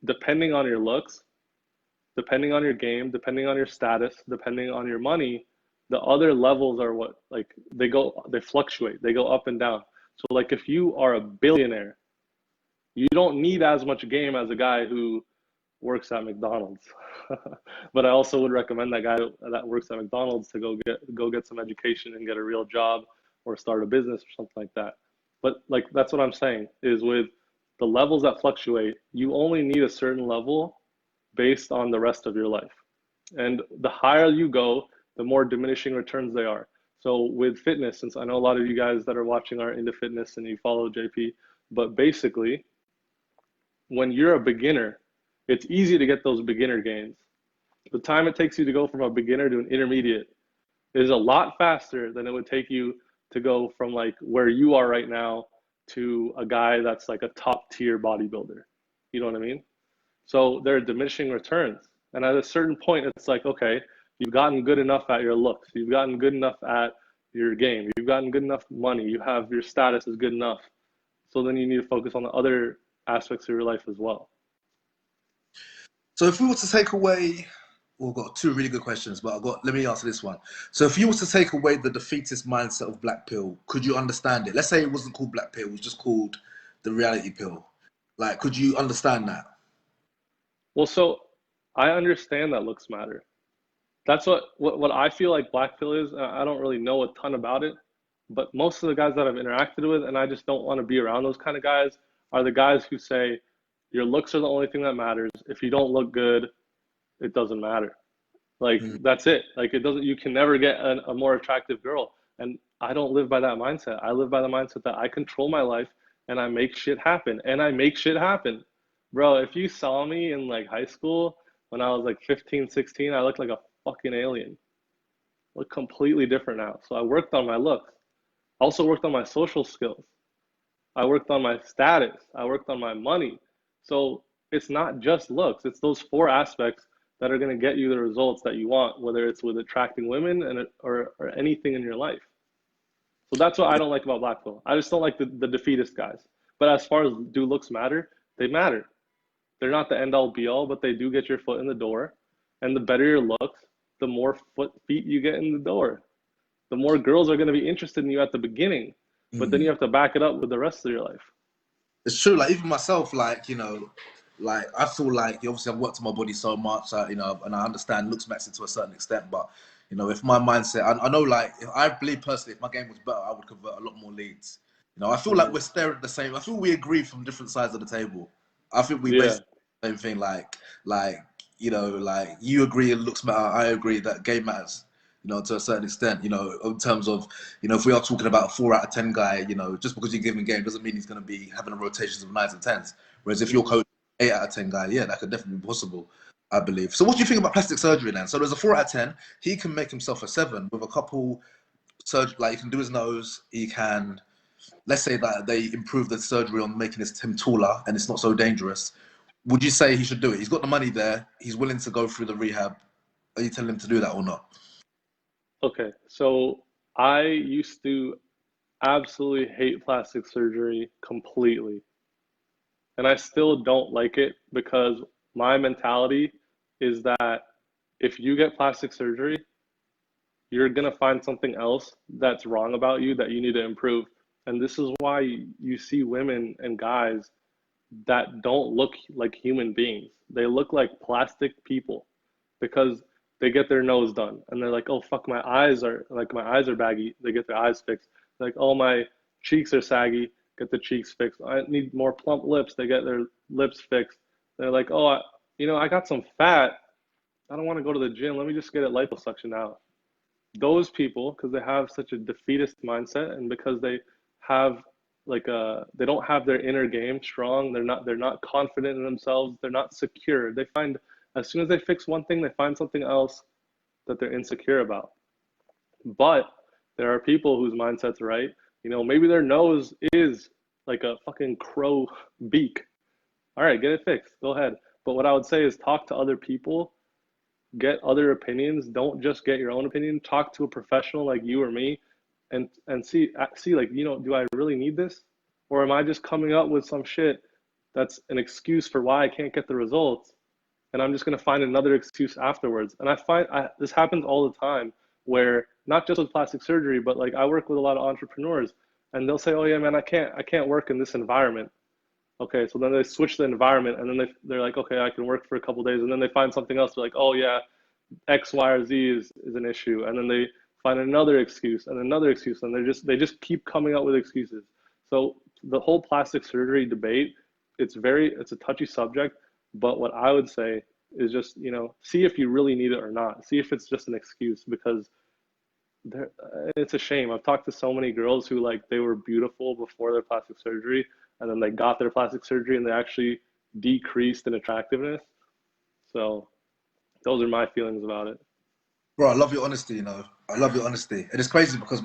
depending on your looks, depending on your game, depending on your status, depending on your money, the other levels are what like they fluctuate, they go up and down. So like if you are a billionaire, you don't need as much game as a guy who works at McDonald's. But I also would recommend that guy that works at McDonald's to go get some education and get a real job or start a business or something like that. But like that's what I'm saying is with the levels that fluctuate, you only need a certain level based on the rest of your life. And the higher you go, the more diminishing returns they are. So with fitness, since I know a lot of you guys that are watching are into fitness and you follow JP, but basically when you're a beginner, it's easy to get those beginner gains. The time it takes you to go from a beginner to an intermediate is a lot faster than it would take you to go from like where you are right now to a guy that's like a top tier bodybuilder. You know what I mean? So there are diminishing returns. And at a certain point, it's like, okay, you've gotten good enough at your looks. You've gotten good enough at your game. You've gotten good enough money. You have your status is good enough. So then you need to focus on the other aspects of your life as well. So if we were to take away, we've got two really good questions, but let me answer this one. So if you were to take away the defeatist mindset of Black Pill, could you understand it? Let's say it wasn't called Black Pill, it was just called the reality pill. Like, could you understand that? Well, so I understand that looks matter. That's what I feel like Black Pill is. I don't really know a ton about it, but most of the guys that I've interacted with, and I just don't want to be around those kind of guys, are the guys who say, your looks are the only thing that matters. If you don't look good, it doesn't matter. Like, that's it. Like, it doesn't, you can never get a more attractive girl. And I don't live by that mindset. I live by the mindset that I control my life and I make shit happen. And I make shit happen. Bro, if you saw me in like high school when I was like 15, 16, I looked like a fucking alien. I look completely different now. So I worked on my looks. I also worked on my social skills. I worked on my status. I worked on my money. So it's not just looks. It's those four aspects that are going to get you the results that you want, whether it's with attracting women or anything in your life. So that's what I don't like about Black Pill. I just don't like the defeatist guys. But as far as do looks matter, they matter. They're not the end all be all, but they do get your foot in the door. And the better your looks, the more feet you get in the door. The more girls are going to be interested in you at the beginning. But then you have to back it up with the rest of your life. It's true. Like even myself, like, you know, like I feel like obviously I've worked on my body so much, you know, and I understand looks matters to a certain extent. But you know, if my mindset, I know, like if I believe personally, if my game was better, I would convert a lot more leads. You know, I feel like we're staring at the same. I feel we agree from different sides of the table. I think we basically the same thing. Like you know, like you agree it looks matter. I agree that game matters. You know, to a certain extent, you know, in terms of, you know, if we are talking about a 4 out of 10 guy, you know, just because you give him a game doesn't mean he's going to be having a rotations of 9s and 10s. Whereas if you're coaching 8 out of 10 guy, yeah, that could definitely be possible, I believe. So what do you think about plastic surgery then? So there's a 4 out of 10. He can make himself a 7 with a couple surgery, like he can do his nose. He can, let's say that they improve the surgery on making him taller and it's not so dangerous. Would you say he should do it? He's got the money there. He's willing to go through the rehab. Are you telling him to do that or not? Okay, so I used to absolutely hate plastic surgery completely. And I still don't like it because my mentality is that if you get plastic surgery, you're going to find something else that's wrong about you that you need to improve. And this is why you see women and guys that don't look like human beings. They look like plastic people because they get their nose done and they're like, oh fuck, my eyes are baggy. They get their eyes fixed. They're like, oh, my cheeks are saggy. Get the cheeks fixed. I need more plump lips. They get their lips fixed. They're like, oh, I got some fat. I don't want to go to the gym. Let me just get it liposuction out. Those people, because they have such a defeatist mindset and because they have they don't have their inner game strong. They're not confident in themselves. They're not secure. They find as soon as they fix one thing, they find something else that they're insecure about. But there are people whose mindset's right. You know, maybe their nose is like a fucking crow beak. All right, get it fixed. Go ahead. But what I would say is talk to other people get other opinions. Don't just get your own opinion. Talk to a professional like you or me, and see like, you know, do I really need this, or am I just coming up with some shit that's an excuse for why I can't get the results, and I'm just going to find another excuse afterwards. And I find this happens all the time, where not just with plastic surgery, but like I work with a lot of entrepreneurs, and they'll say, "Oh yeah, man, I can't work in this environment." Okay, so then they switch the environment, and then they're like, "Okay, I can work for a couple of days," and then they find something else. They're like, "Oh yeah, X, Y, or Z is an issue," and then they find another excuse and another excuse, and they just keep coming up with excuses. So the whole plastic surgery debate, it's a touchy subject, but what I would say is just, you know, see if you really need it or not. See if it's just an excuse, because it's a shame. I've talked to so many girls who, like, they were beautiful before their plastic surgery, and then they got their plastic surgery and they actually decreased in attractiveness. So those are my feelings about it. Bro, I love your honesty, you know. I love your honesty. And it's crazy because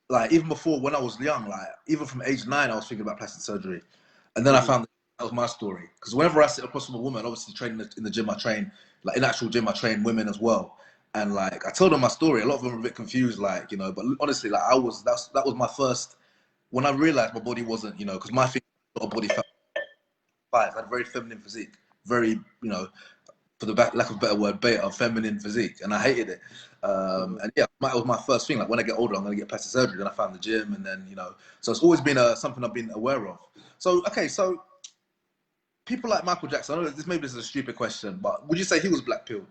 like, even before, when I was young, like, even from age 9, I was thinking about plastic surgery. And then I found that was my story. Because whenever I sit across from a woman, obviously training in the gym, I train, like, in actual gym, I train women as well. And, like, I told them my story. A lot of them were a bit confused, like, you know, but honestly, like, that was my first, when I realized my body wasn't, you know, because my thing, body felt, I had a very feminine physique, very, you know, for the lack of a better word, beta, feminine physique, and I hated it. And yeah, that was my first thing. Like, when I get older, I'm gonna get plastic surgery. Then I found the gym, and then, you know, so it's always been something I've been aware of. So okay, so people like Michael Jackson. I know this is a stupid question, but would you say he was black pilled?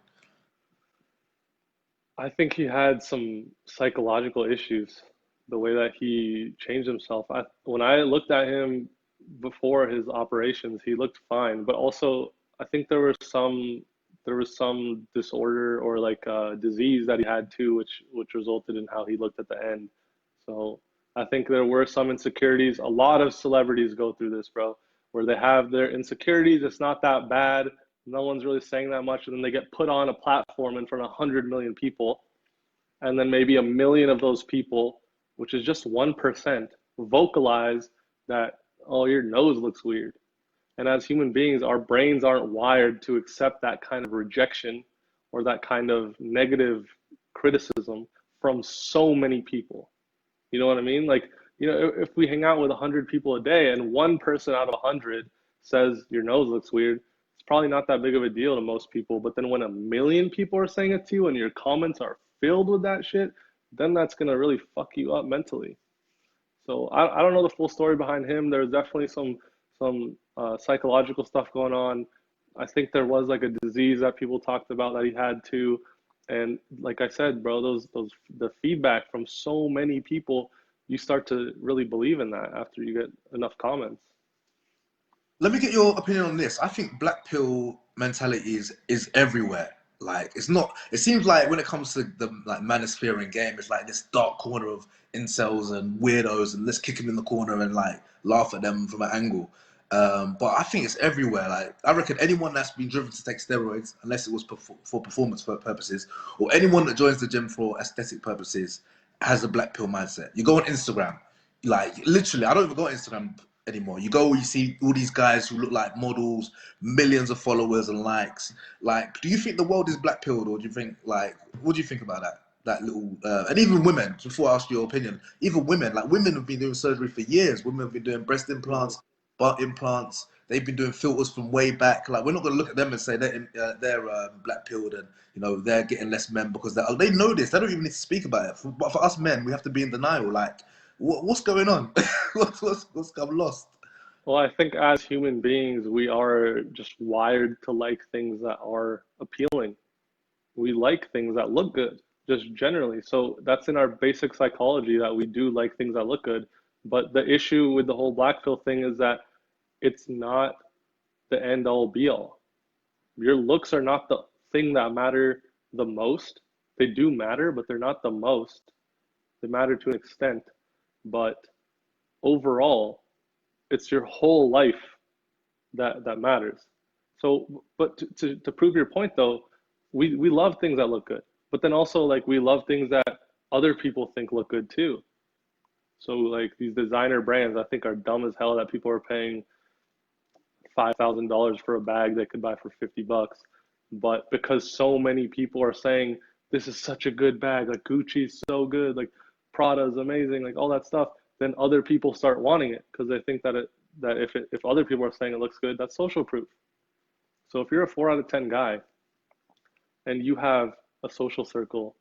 I think he had some psychological issues, the way that he changed himself. When I looked at him before his operations, he looked fine, but also I think there was some disorder or like disease that he had too, which resulted in how he looked at the end. So I think there were some insecurities. A lot of celebrities go through this, bro, where they have their insecurities. It's not that bad, no one's really saying that much, and then they get put on a platform in front of 100 million people, and then maybe a million of those people, which is just 1%, vocalize that, "Oh, your nose looks weird." And as human beings, our brains aren't wired to accept that kind of rejection or that kind of negative criticism from so many people. You know what I mean? Like, you know, if we hang out with 100 people a day and one person out of 100 says your nose looks weird, it's probably not that big of a deal to most people. But then when a million people are saying it to you and your comments are filled with that shit, then that's going to really fuck you up mentally. So I don't know the full story behind him. There's definitely some psychological stuff going on. I think there was like a disease that people talked about that he had too. And like I said, bro, those the feedback from so many people, you start to really believe in that after you get enough comments. Let me get your opinion on this. I think black pill mentality is everywhere. Like, it's not. It seems like when it comes to the, like, manosphere and game, it's like this dark corner of incels and weirdos, and let's kick them in the corner and, like, laugh at them from an angle. But I think it's everywhere. Like, I reckon anyone that's been driven to take steroids, unless it was for performance purposes, or anyone that joins the gym for aesthetic purposes, has a black pill mindset. You go on Instagram, like, literally, I don't even go on Instagram anymore. You go, you see all these guys who look like models, millions of followers and likes. Like, do you think the world is black pilled, or do you think, like, what do you think about that? That little, and even women. Before I ask your opinion, even women, like, women have been doing surgery for years. Women have been doing breast implants, butt implants. They've been doing filters from way back. Like, we're not going to look at them and say they're black pilled and, you know, they're getting less men because they know this. They don't even need to speak about it. But for us men, we have to be in denial. Like, what's going on? what's I'm lost. Well, I think as human beings, we are just wired to like things that are appealing. We like things that look good, just generally. So that's in our basic psychology, that we do like things that look good. But the issue with the whole black pill thing is that it's not the end all be all. Your looks are not the thing that matter the most. They do matter, but they're not the most. They matter to an extent. But overall, it's your whole life that matters. So, but to prove your point though, we love things that look good, but then also, like, we love things that other people think look good too. So like these designer brands, I think, are dumb as hell that people are paying $5,000 for a bag they could buy for $50. But because so many people are saying this is such a good bag, like Gucci's so good, like Prada's amazing, like all that stuff, then other people start wanting it because they think that if other people are saying it looks good, that's social proof. So if you're a 4 out of 10 guy and you have a social circle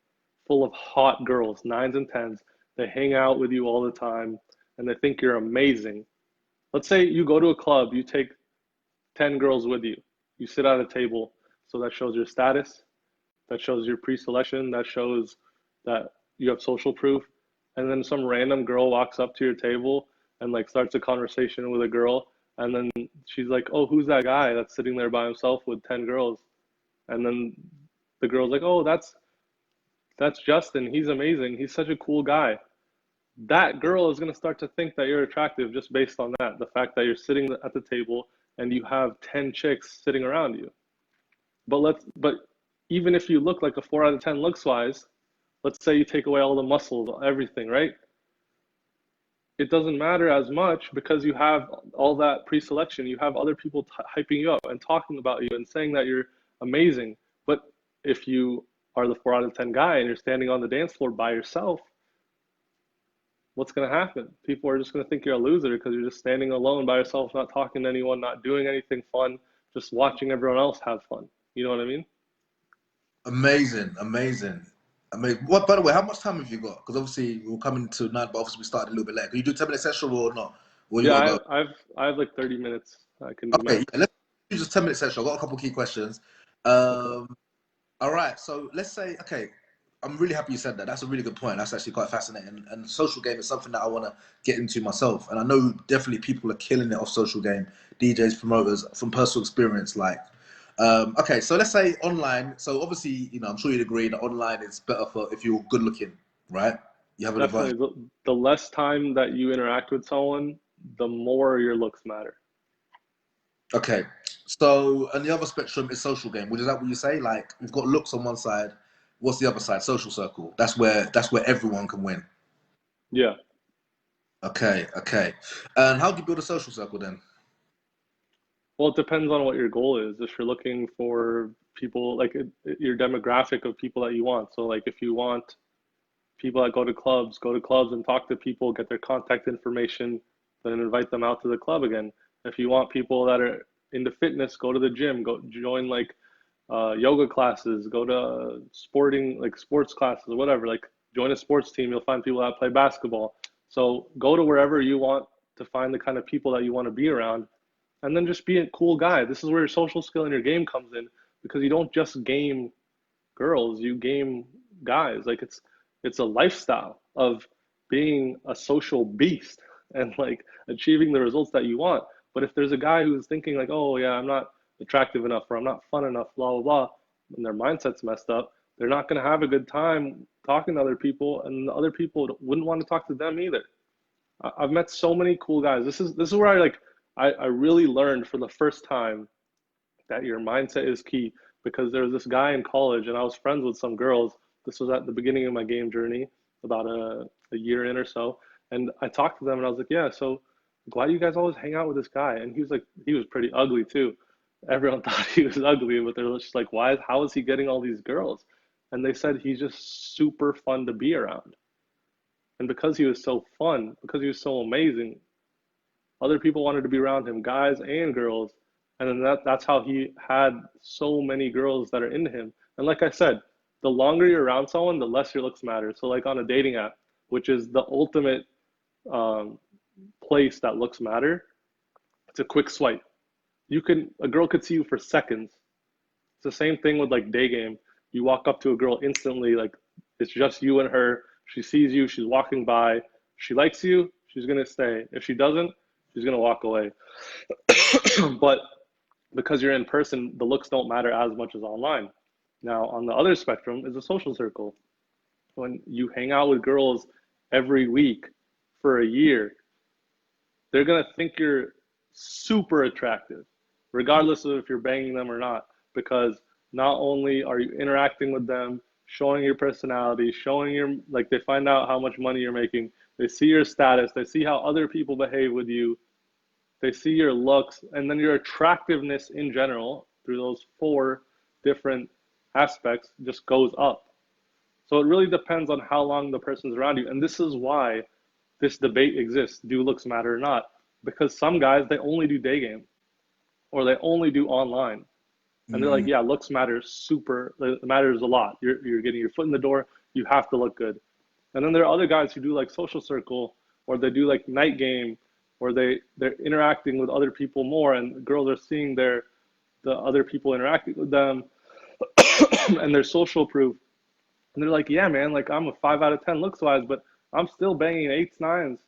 full of hot girls, 9s and 10s, they hang out with you all the time and they think you're amazing. Let's say you go to a club, you take 10 girls with you, you sit at a table, so that shows your status, that shows your pre-selection, that shows that you have social proof, and then some random girl walks up to your table and like starts a conversation with a girl, and then she's like, oh, who's that guy that's sitting there by himself with 10 girls? And then the girl's like, oh, that's Justin, he's amazing, he's such a cool guy. That girl is going to start to think that you're attractive just based on that, the fact that you're sitting at the table and you have 10 chicks sitting around you. But even if you look like a 4 out of 10 looks wise, let's say you take away all the muscles, everything, right? It doesn't matter as much because you have all that pre-selection. You have other people hyping you up and talking about you and saying that you're amazing. But if you are the 4 out of 10 guy and you're standing on the dance floor by yourself, what's going to happen? People are just going to think you're a loser because you're just standing alone by yourself, not talking to anyone, not doing anything fun, just watching everyone else have fun. You know what I mean? Amazing. What, by the way, how much time have you got? Because obviously we're coming to 9, but obviously we started a little bit late. Can you do 10-minute session or not? Or you Yeah, gotta go? I have like 30 minutes. I can do Okay, math. yeah, let's do just 10-minute session. I've got a couple key questions. Okay. All right, so let's say, okay, I'm really happy you said that. That's a really good point. That's actually quite fascinating. And social game is something that I want to get into myself. And I know definitely people are killing it off social game, DJs, promoters, from personal experience. Like, okay, so let's say online. So obviously, I'm sure you'd agree that online is better for if you're good looking, right? You have an advantage. Definitely. The less time that you interact with someone, the more your looks matter. Okay, so and the other spectrum is social game. Is that what you say? Like, we've got looks on one side. What's the other side? Social circle. That's where everyone can win. Yeah. Okay. And how do you build a social circle then? Well, it depends on what your goal is. If you're looking for people, like your demographic of people that you want. So, like, if you want people that go to clubs and talk to people, get their contact information, then invite them out to the club again. If you want people that are into fitness, go to the gym, go join like yoga classes, go to sports classes, whatever. Like join a sports team. You'll find people that play basketball. So go to wherever you want to find the kind of people that you want to be around, and then just be a cool guy. This is where your social skill and your game comes in because you don't just game girls, you game guys. Like it's a lifestyle of being a social beast and like achieving the results that you want. But if there's a guy who's thinking like, oh yeah, I'm not attractive enough or I'm not fun enough, blah blah blah, and their mindset's messed up, they're not going to have a good time talking to other people, and the other people wouldn't want to talk to them either. I've met so many cool guys. This is where I really learned for the first time that your mindset is key, because there was this guy in college and I was friends with some girls. This was at the beginning of my game journey, about a year in or so. And I talked to them and I was like, yeah, so why do you guys always hang out with this guy? And he was like, he was pretty ugly too. Everyone thought he was ugly, but they're just like, how is he getting all these girls? And they said he's just super fun to be around. And because he was so fun, because he was so amazing, other people wanted to be around him, guys and girls. And then that's how he had so many girls that are into him. And like I said, the longer you're around someone, the less your looks matter. So like on a dating app, which is the ultimate um, place that looks matter, it's a quick swipe. A girl could see you for seconds. It's the same thing with like day game. You walk up to a girl instantly, like it's just you and her. She sees you, she's walking by. She likes you, she's gonna stay. If she doesn't, she's gonna walk away. But because you're in person, the looks don't matter as much as online. Now, on the other spectrum is a social circle. When you hang out with girls every week for a year, they're gonna think you're super attractive, regardless of if you're banging them or not, because not only are you interacting with them, showing your personality, showing your, like, they find out how much money you're making, they see your status, they see how other people behave with you, they see your looks, and then your attractiveness in general through those four different aspects just goes up. So it really depends on how long the person's around you. And this is why this debate exists. Do looks matter or not? Because some guys, they only do day game or they only do online. And they're like, yeah, looks matters it matters a lot. You're getting your foot in the door. You have to look good. And then there are other guys who do like social circle, or they do like night game, or they're interacting with other people more, and girls are seeing the other people interacting with them and their social proof. And they're like, yeah, man, like I'm a 5 out of 10 looks wise, but I'm still banging 8s, 9s,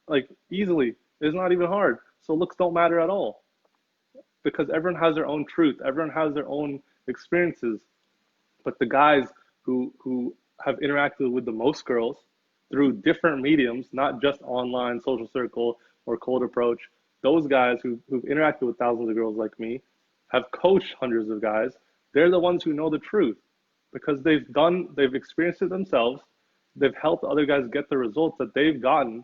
like easily. It's not even hard. So looks don't matter at all, because everyone has their own truth. Everyone has their own experiences. But the guys who have interacted with the most girls through different mediums, not just online, social circle, or cold approach, those guys who've interacted with thousands of girls like me, have coached hundreds of guys, they're the ones who know the truth, because they've experienced it themselves. They've helped other guys get the results that they've gotten,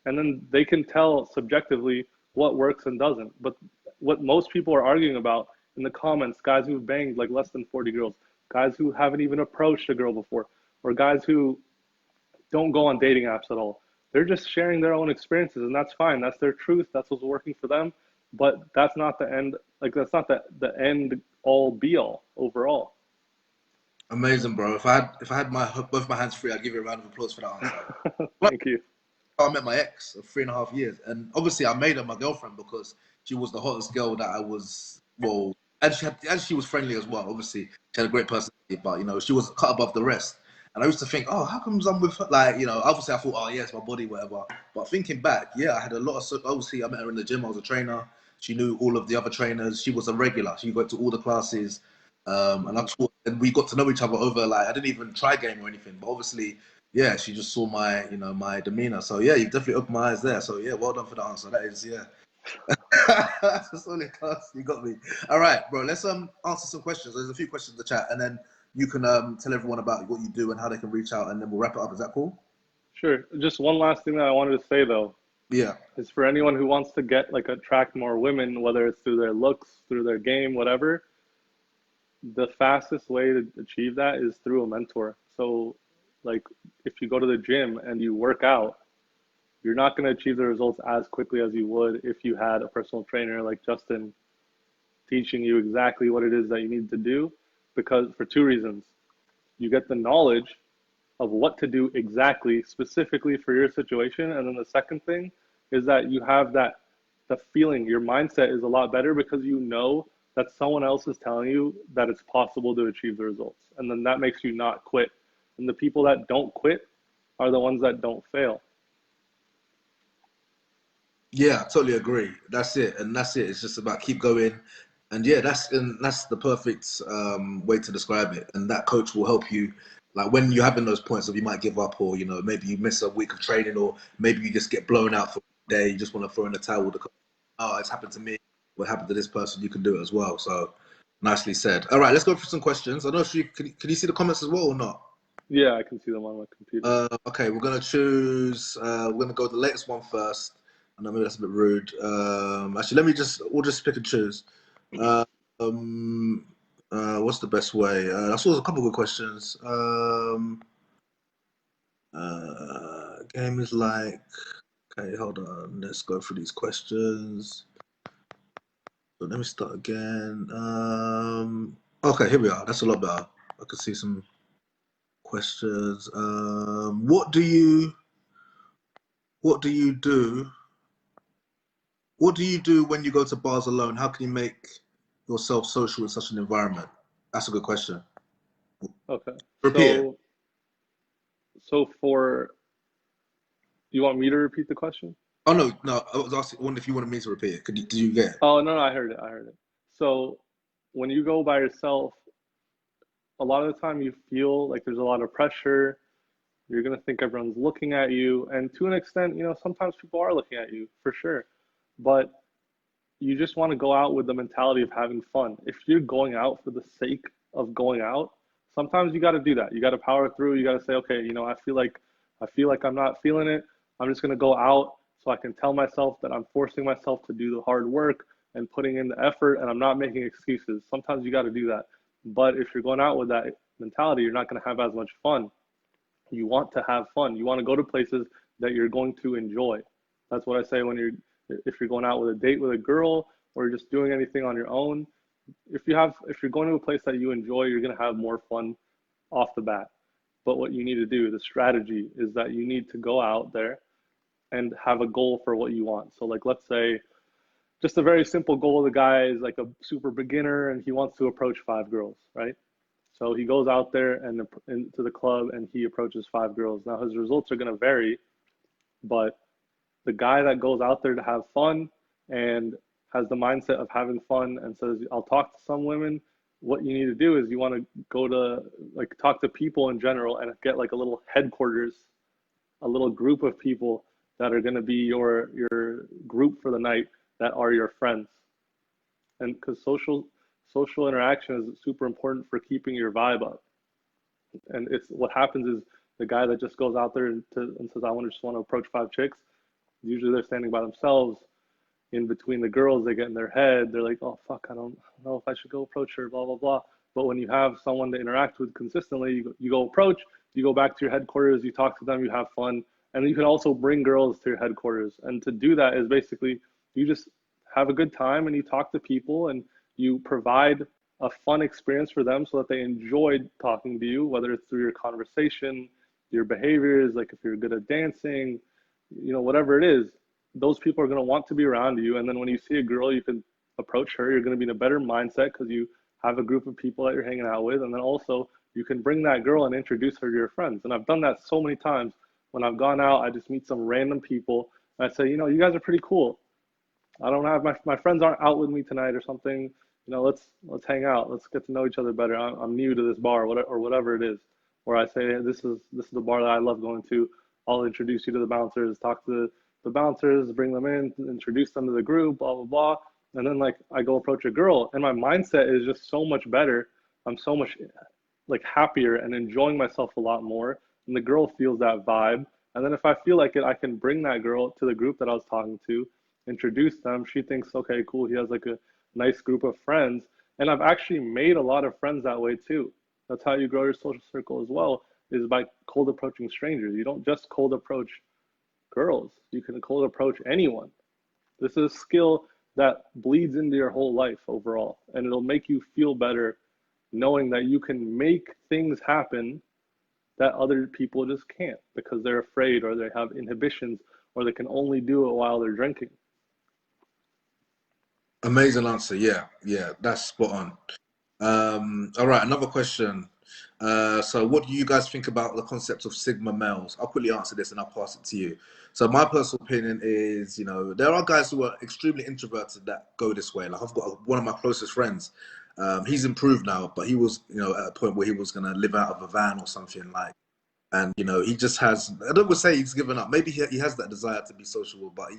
and then they can tell subjectively what works and doesn't. But what most people are arguing about in the comments, guys who've banged like less than 40 girls, guys who haven't even approached a girl before, or guys who don't go on dating apps at all, they're just sharing their own experiences, and that's fine. That's their truth. That's what's working for them. But that's not the end. Like, that's not the end all be all overall. Amazing, bro. If I had both my hands free, I'd give you a round of applause for that answer. Thank you. I met my ex of 3.5 years, and obviously I made her my girlfriend because she was the hottest girl that I was. Well, and she was friendly as well. Obviously, she had a great personality, but you know, she was cut above the rest. And I used to think, oh, how comes I'm with her? Like, you know, obviously I thought, oh yeah, it's my body, whatever. But thinking back, yeah, I had a lot of. Obviously, I met her in the gym. I was a trainer. She knew all of the other trainers. She was a regular. She went to all the classes. And we got to know each other over, like, I didn't even try game or anything, but obviously, yeah, she just saw my demeanor. So yeah, you definitely opened my eyes there. So yeah, well done for the answer. That is, yeah. That's all it costs. You got me. All right, bro. Let's answer some questions. There's a few questions in the chat, and then you can tell everyone about what you do and how they can reach out, and then we'll wrap it up. Is that cool? Sure. Just one last thing that I wanted to say though. Yeah. Is for anyone who wants to attract more women, whether it's through their looks, through their game, whatever. The fastest way to achieve that is through a mentor. So like if you go to the gym and you work out, you're not going to achieve the results as quickly as you would if you had a personal trainer like Justin teaching you exactly what it is that you need to do, because for two reasons. You get the knowledge of what to do exactly, specifically for your situation. And then the second thing is that you have the feeling, your mindset is a lot better because you know that someone else is telling you that it's possible to achieve the results. And then that makes you not quit. And the people that don't quit are the ones that don't fail. Yeah, I totally agree. That's it. And that's it. It's just about keep going. And yeah, that's the perfect way to describe it. And that coach will help you. Like when you're having those points of you might give up, or, you know, maybe you miss a week of training, or maybe you just get blown out for a day. You just want to throw in the towel. Oh, it's happened to me. What happened to this person? You can do it as well. So nicely said. All right, let's go for some questions. I don't know if can you see the comments as well or not? Yeah, I can see them on my computer. Okay, we're gonna choose. We're gonna go with the latest one first. I know maybe that's a bit rude. Actually, we'll just pick and choose. What's the best way? I saw a couple of good questions. Game is like. Okay, hold on. Let's go through these questions. So let me start again. Okay, here we are. That's a lot better. I can see some questions. What do you do? What do you do when you go to bars alone? How can you make yourself social in such an environment? That's a good question. Okay. Repeat. So you want me to repeat the question? Oh no. I was asking if you wanted me to repeat it. Did you get it? Oh no, I heard it. So when you go by yourself, a lot of the time you feel like there's a lot of pressure. You're gonna think everyone's looking at you, and to an extent, you know, sometimes people are looking at you for sure. But you just want to go out with the mentality of having fun. If you're going out for the sake of going out, sometimes you got to do that. You got to power through. You got to say, okay, you know, I feel like I'm not feeling it. I'm just going to go out so I can tell myself that I'm forcing myself to do the hard work and putting in the effort, and I'm not making excuses. Sometimes you got to do that. But if you're going out with that mentality, you're not going to have as much fun. You want to have fun. You want to go to places that you're going to enjoy. That's what I say if you're going out with a date with a girl, or you're just doing anything on your own. If you're going to a place that you enjoy, you're going to have more fun off the bat. But what you need to do, the strategy, is that you need to go out there and have a goal for what you want. So like, let's say just a very simple goal. The guy is like a super beginner and he wants to approach 5 girls, right? So he goes out there and into the club and he approaches 5 girls. Now his results are going to vary, but the guy that goes out there to have fun and has the mindset of having fun and says, I'll talk to some women, what you need to do is you want to go to like talk to people in general and get like a little headquarters, a little group of people that are going to be your group for the night, that are your friends. And because social interaction is super important for keeping your vibe up. And it's what happens is the guy that just goes out there and says, I just want to approach 5 chicks, usually they're standing by themselves. In between the girls, they get in their head, they're like, oh fuck, I don't know if I should go approach her, blah blah blah. But when you have someone to interact with consistently, you go approach, you go back to your headquarters, you talk to them, you have fun, and you can also bring girls to your headquarters. And to do that is basically you just have a good time and you talk to people and you provide a fun experience for them so that they enjoy talking to you, whether it's through your conversation, your behaviors, like if you're good at dancing, whatever it is. Those people are going to want to be around you. And then when you see a girl, you can approach her. You're going to be in a better mindset because you have a group of people that you're hanging out with. And then also you can bring that girl and introduce her to your friends. And I've done that so many times. When I've gone out, I just meet some random people and I say, you guys are pretty cool. I don't have my friends aren't out with me tonight or something. Let's hang out. Let's get to know each other better. I'm new to this bar or whatever it is. Or I say, this is the bar that I love going to. I'll introduce you to the bouncers, talk to the bouncers, bring them in, introduce them to the group, blah, blah, blah. And then like I go approach a girl and my mindset is just so much better. I'm so much like happier and enjoying myself a lot more. And the girl feels that vibe. And then if I feel like it, I can bring that girl to the group that I was talking to, introduce them. She thinks, okay, cool. He has like a nice group of friends. And I've actually made a lot of friends that way too. That's how you grow your social circle as well, is by cold approaching strangers. You don't just cold approach girls. You can cold approach anyone. This is a skill that bleeds into your whole life overall, and it'll make you feel better knowing that you can make things happen that other people just can't because they're afraid or they have inhibitions or they can only do it while they're drinking. Amazing answer. Yeah, that's spot on. All right, another question. So what do you guys think about the concept of Sigma males? I'll quickly answer this and I'll pass it to you. So my personal opinion is, there are guys who are extremely introverted that go this way. Like I've got one of my closest friends. He's improved now, but he was, at a point where he was going to live out of a van or something like. And, he just has, I don't want to say he's given up. Maybe he has that desire to be sociable, but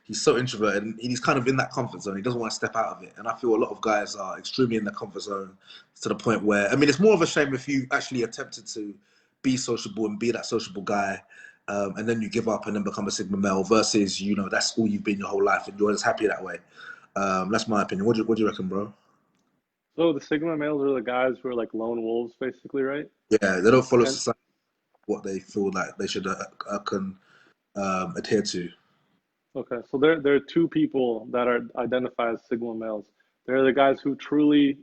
he's so introverted and he's kind of in that comfort zone. He doesn't want to step out of it. And I feel a lot of guys are extremely in the comfort zone to the point where, it's more of a shame if you actually attempted to be sociable and be that sociable guy, and then you give up and then become a Sigma male versus, that's all you've been your whole life and you're just happy that way. That's my opinion. What do you reckon, bro? So the Sigma males are the guys who are like lone wolves, basically, right? Yeah, they don't follow society, what they feel like they should adhere to. Okay, so there are 2 people that are identified as Sigma males. They're the guys who truly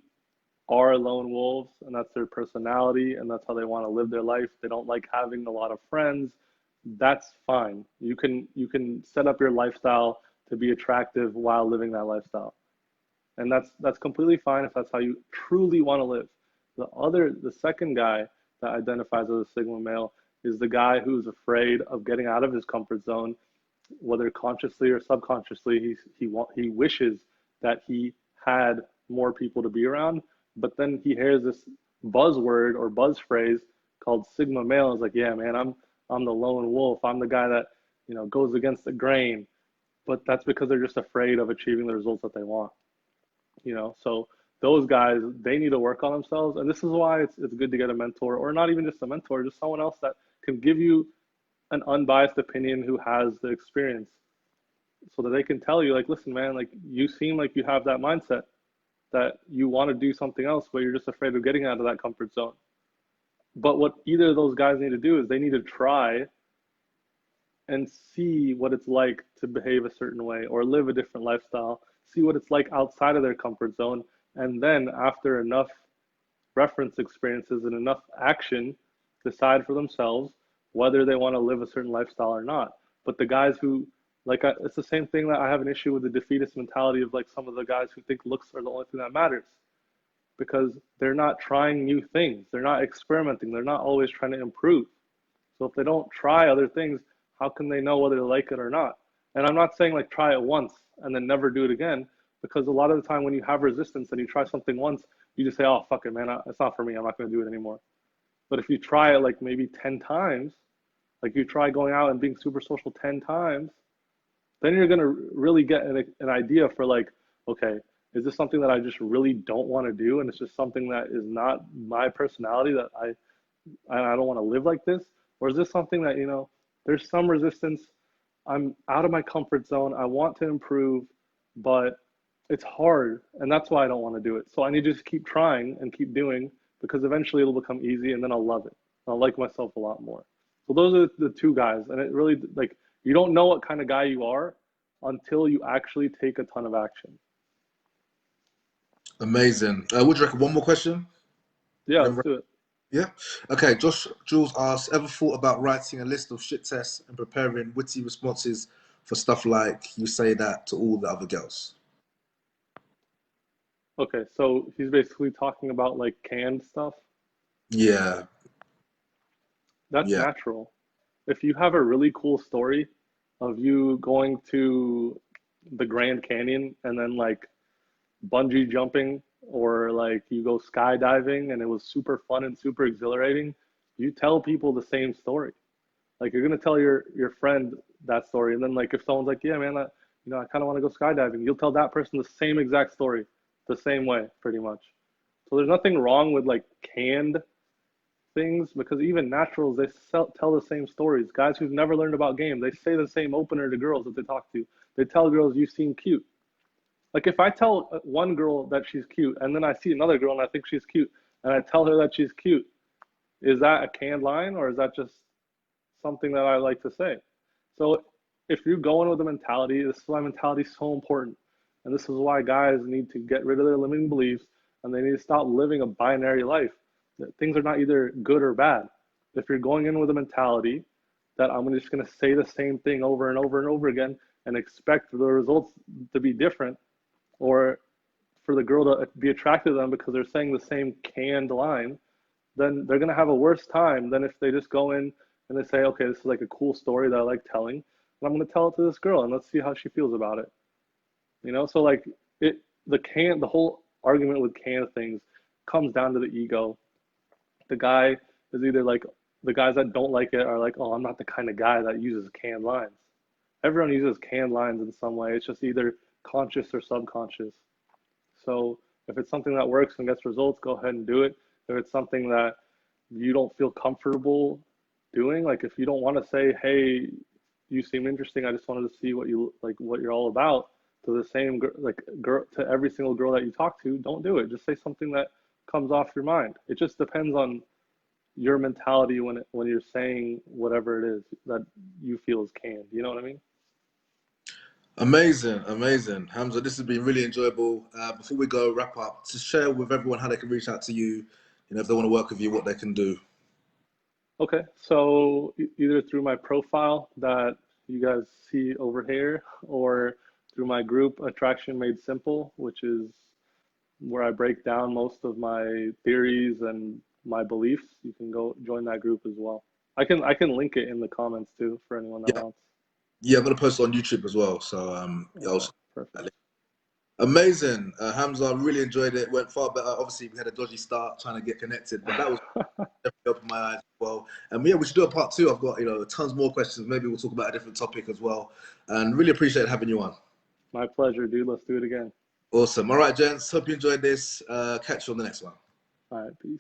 are lone wolves, and that's their personality, and that's how they want to live their life. They don't like having a lot of friends. That's fine. You can set up your lifestyle to be attractive while living that lifestyle, and that's completely fine if that's how you truly want to live. The second guy that identifies as a Sigma male is the guy who's afraid of getting out of his comfort zone, whether consciously or subconsciously. He wishes that he had more people to be around, but then he hears this buzzword or buzz phrase called Sigma male. It's like, yeah, man, I'm the lone wolf. I'm the guy that goes against the grain. But that's because they're just afraid of achieving the results that they want. So those guys, they need to work on themselves, and this is why it's good to get a mentor, or not even just a mentor, just someone else that can give you an unbiased opinion who has the experience, so that they can tell you, like, listen, man, like, you seem like you have that mindset. that you want to do something else, but you're just afraid of getting out of that comfort zone. But what either of those guys need to do is they need to try and see what it's like to behave a certain way or live a different lifestyle, see what it's like outside of their comfort zone. And then after enough reference experiences and enough action, decide for themselves whether they want to live a certain lifestyle or not. But the guys who, like, it's the same thing that I have an issue with the defeatist mentality of like some of the guys who think looks are the only thing that matters, because they're not trying new things. They're not experimenting. They're not always trying to improve. So if they don't try other things, how can they know whether they like it or not? And I'm not saying like try it once and then never do it again, because a lot of the time when you have resistance and you try something once, you just say, oh, fuck it, man, it's not for me. I'm not going to do it anymore. But if you try it like maybe 10 times, like you try going out and being super social 10 times, then you're going to really get an idea for like, okay, is this something that I just really don't want to do? And it's just something that is not my personality, that I don't want to live like this? Or is this something that, you know, there's some resistance, I'm out of my comfort zone, I want to improve, but it's hard, and that's why I don't want to do it. So I need to just keep trying and keep doing, because eventually it'll become easy and then I'll love it. I'll like myself a lot more. So those are the two guys. And it really, like, you don't know what kind of guy you are until you actually take a ton of action. Amazing. Would you reckon one more question? Yeah, let's do it. Yeah. Okay. Jules asks, ever thought about writing a list of shit tests and preparing witty responses for stuff like you say that to all the other girls? Okay, so he's basically talking about like canned stuff. Yeah. That's natural. If you have a really cool story of you going to the Grand Canyon and then like bungee jumping, or like you go skydiving and it was super fun and super exhilarating, you tell people the same story. Like you're gonna tell your friend that story, and then like if someone's like, yeah, man, I kind of want to go skydiving, you'll tell that person the same exact story, the same way, pretty much. So there's nothing wrong with like canned things, because even naturals, they tell the same stories. Guys who've never learned about game, they say the same opener to girls that they talk to. They tell girls, you seem cute. Like if I tell one girl that she's cute and then I see another girl and I think she's cute and I tell her that she's cute, is that a canned line, or is that just something that I like to say? So if you're going with a mentality, this is why mentality is so important. And this is why guys need to get rid of their limiting beliefs, and they need to stop living a binary life. Things are not either good or bad. If you're going in with a mentality that I'm just going to say the same thing over and over and over again and expect the results to be different, or for the girl to be attracted to them because they're saying the same canned line, then they're going to have a worse time than if they just go in and they say, okay, this is like a cool story that I like telling, and I'm going to tell it to this girl and let's see how she feels about it. You know, so like the whole argument with canned things comes down to the ego. The guy is either like, the guys that don't like it are like, oh, I'm not the kind of guy that uses canned lines. Everyone uses canned lines in some way. It's just either conscious or subconscious. So if it's something that works and gets results, go ahead and do it. If it's something that you don't feel comfortable doing, like if you don't want to say, hey, you seem interesting, I just wanted to see what you're all about, to the same girl, to every single girl that you talk to, don't do it. Just say something that comes off your mind. It just depends on your mentality when you're saying whatever it is that you feel is canned. You know what I mean? Amazing, amazing. Hamza, this has been really enjoyable. Before we go wrap up, to share with everyone how they can reach out to you, if they want to work with you, what they can do. Okay, so either through my profile that you guys see over here, or through my group, Attraction Made Simple, which is where I break down most of my theories and my beliefs. You can go join that group as well. I can link it in the comments too for anyone that wants. Yeah, I'm going to post it on YouTube as well. So perfect. Amazing. Hamza, I really enjoyed it. Went far better. Obviously, we had a dodgy start trying to get connected, but that was definitely opened my eyes as well. And yeah, we should do a part 2. I've got tons more questions. Maybe we'll talk about a different topic as well. And really appreciate having you on. My pleasure, dude. Let's do it again. Awesome. All right, gents. Hope you enjoyed this. Catch you on the next one. All right. Peace.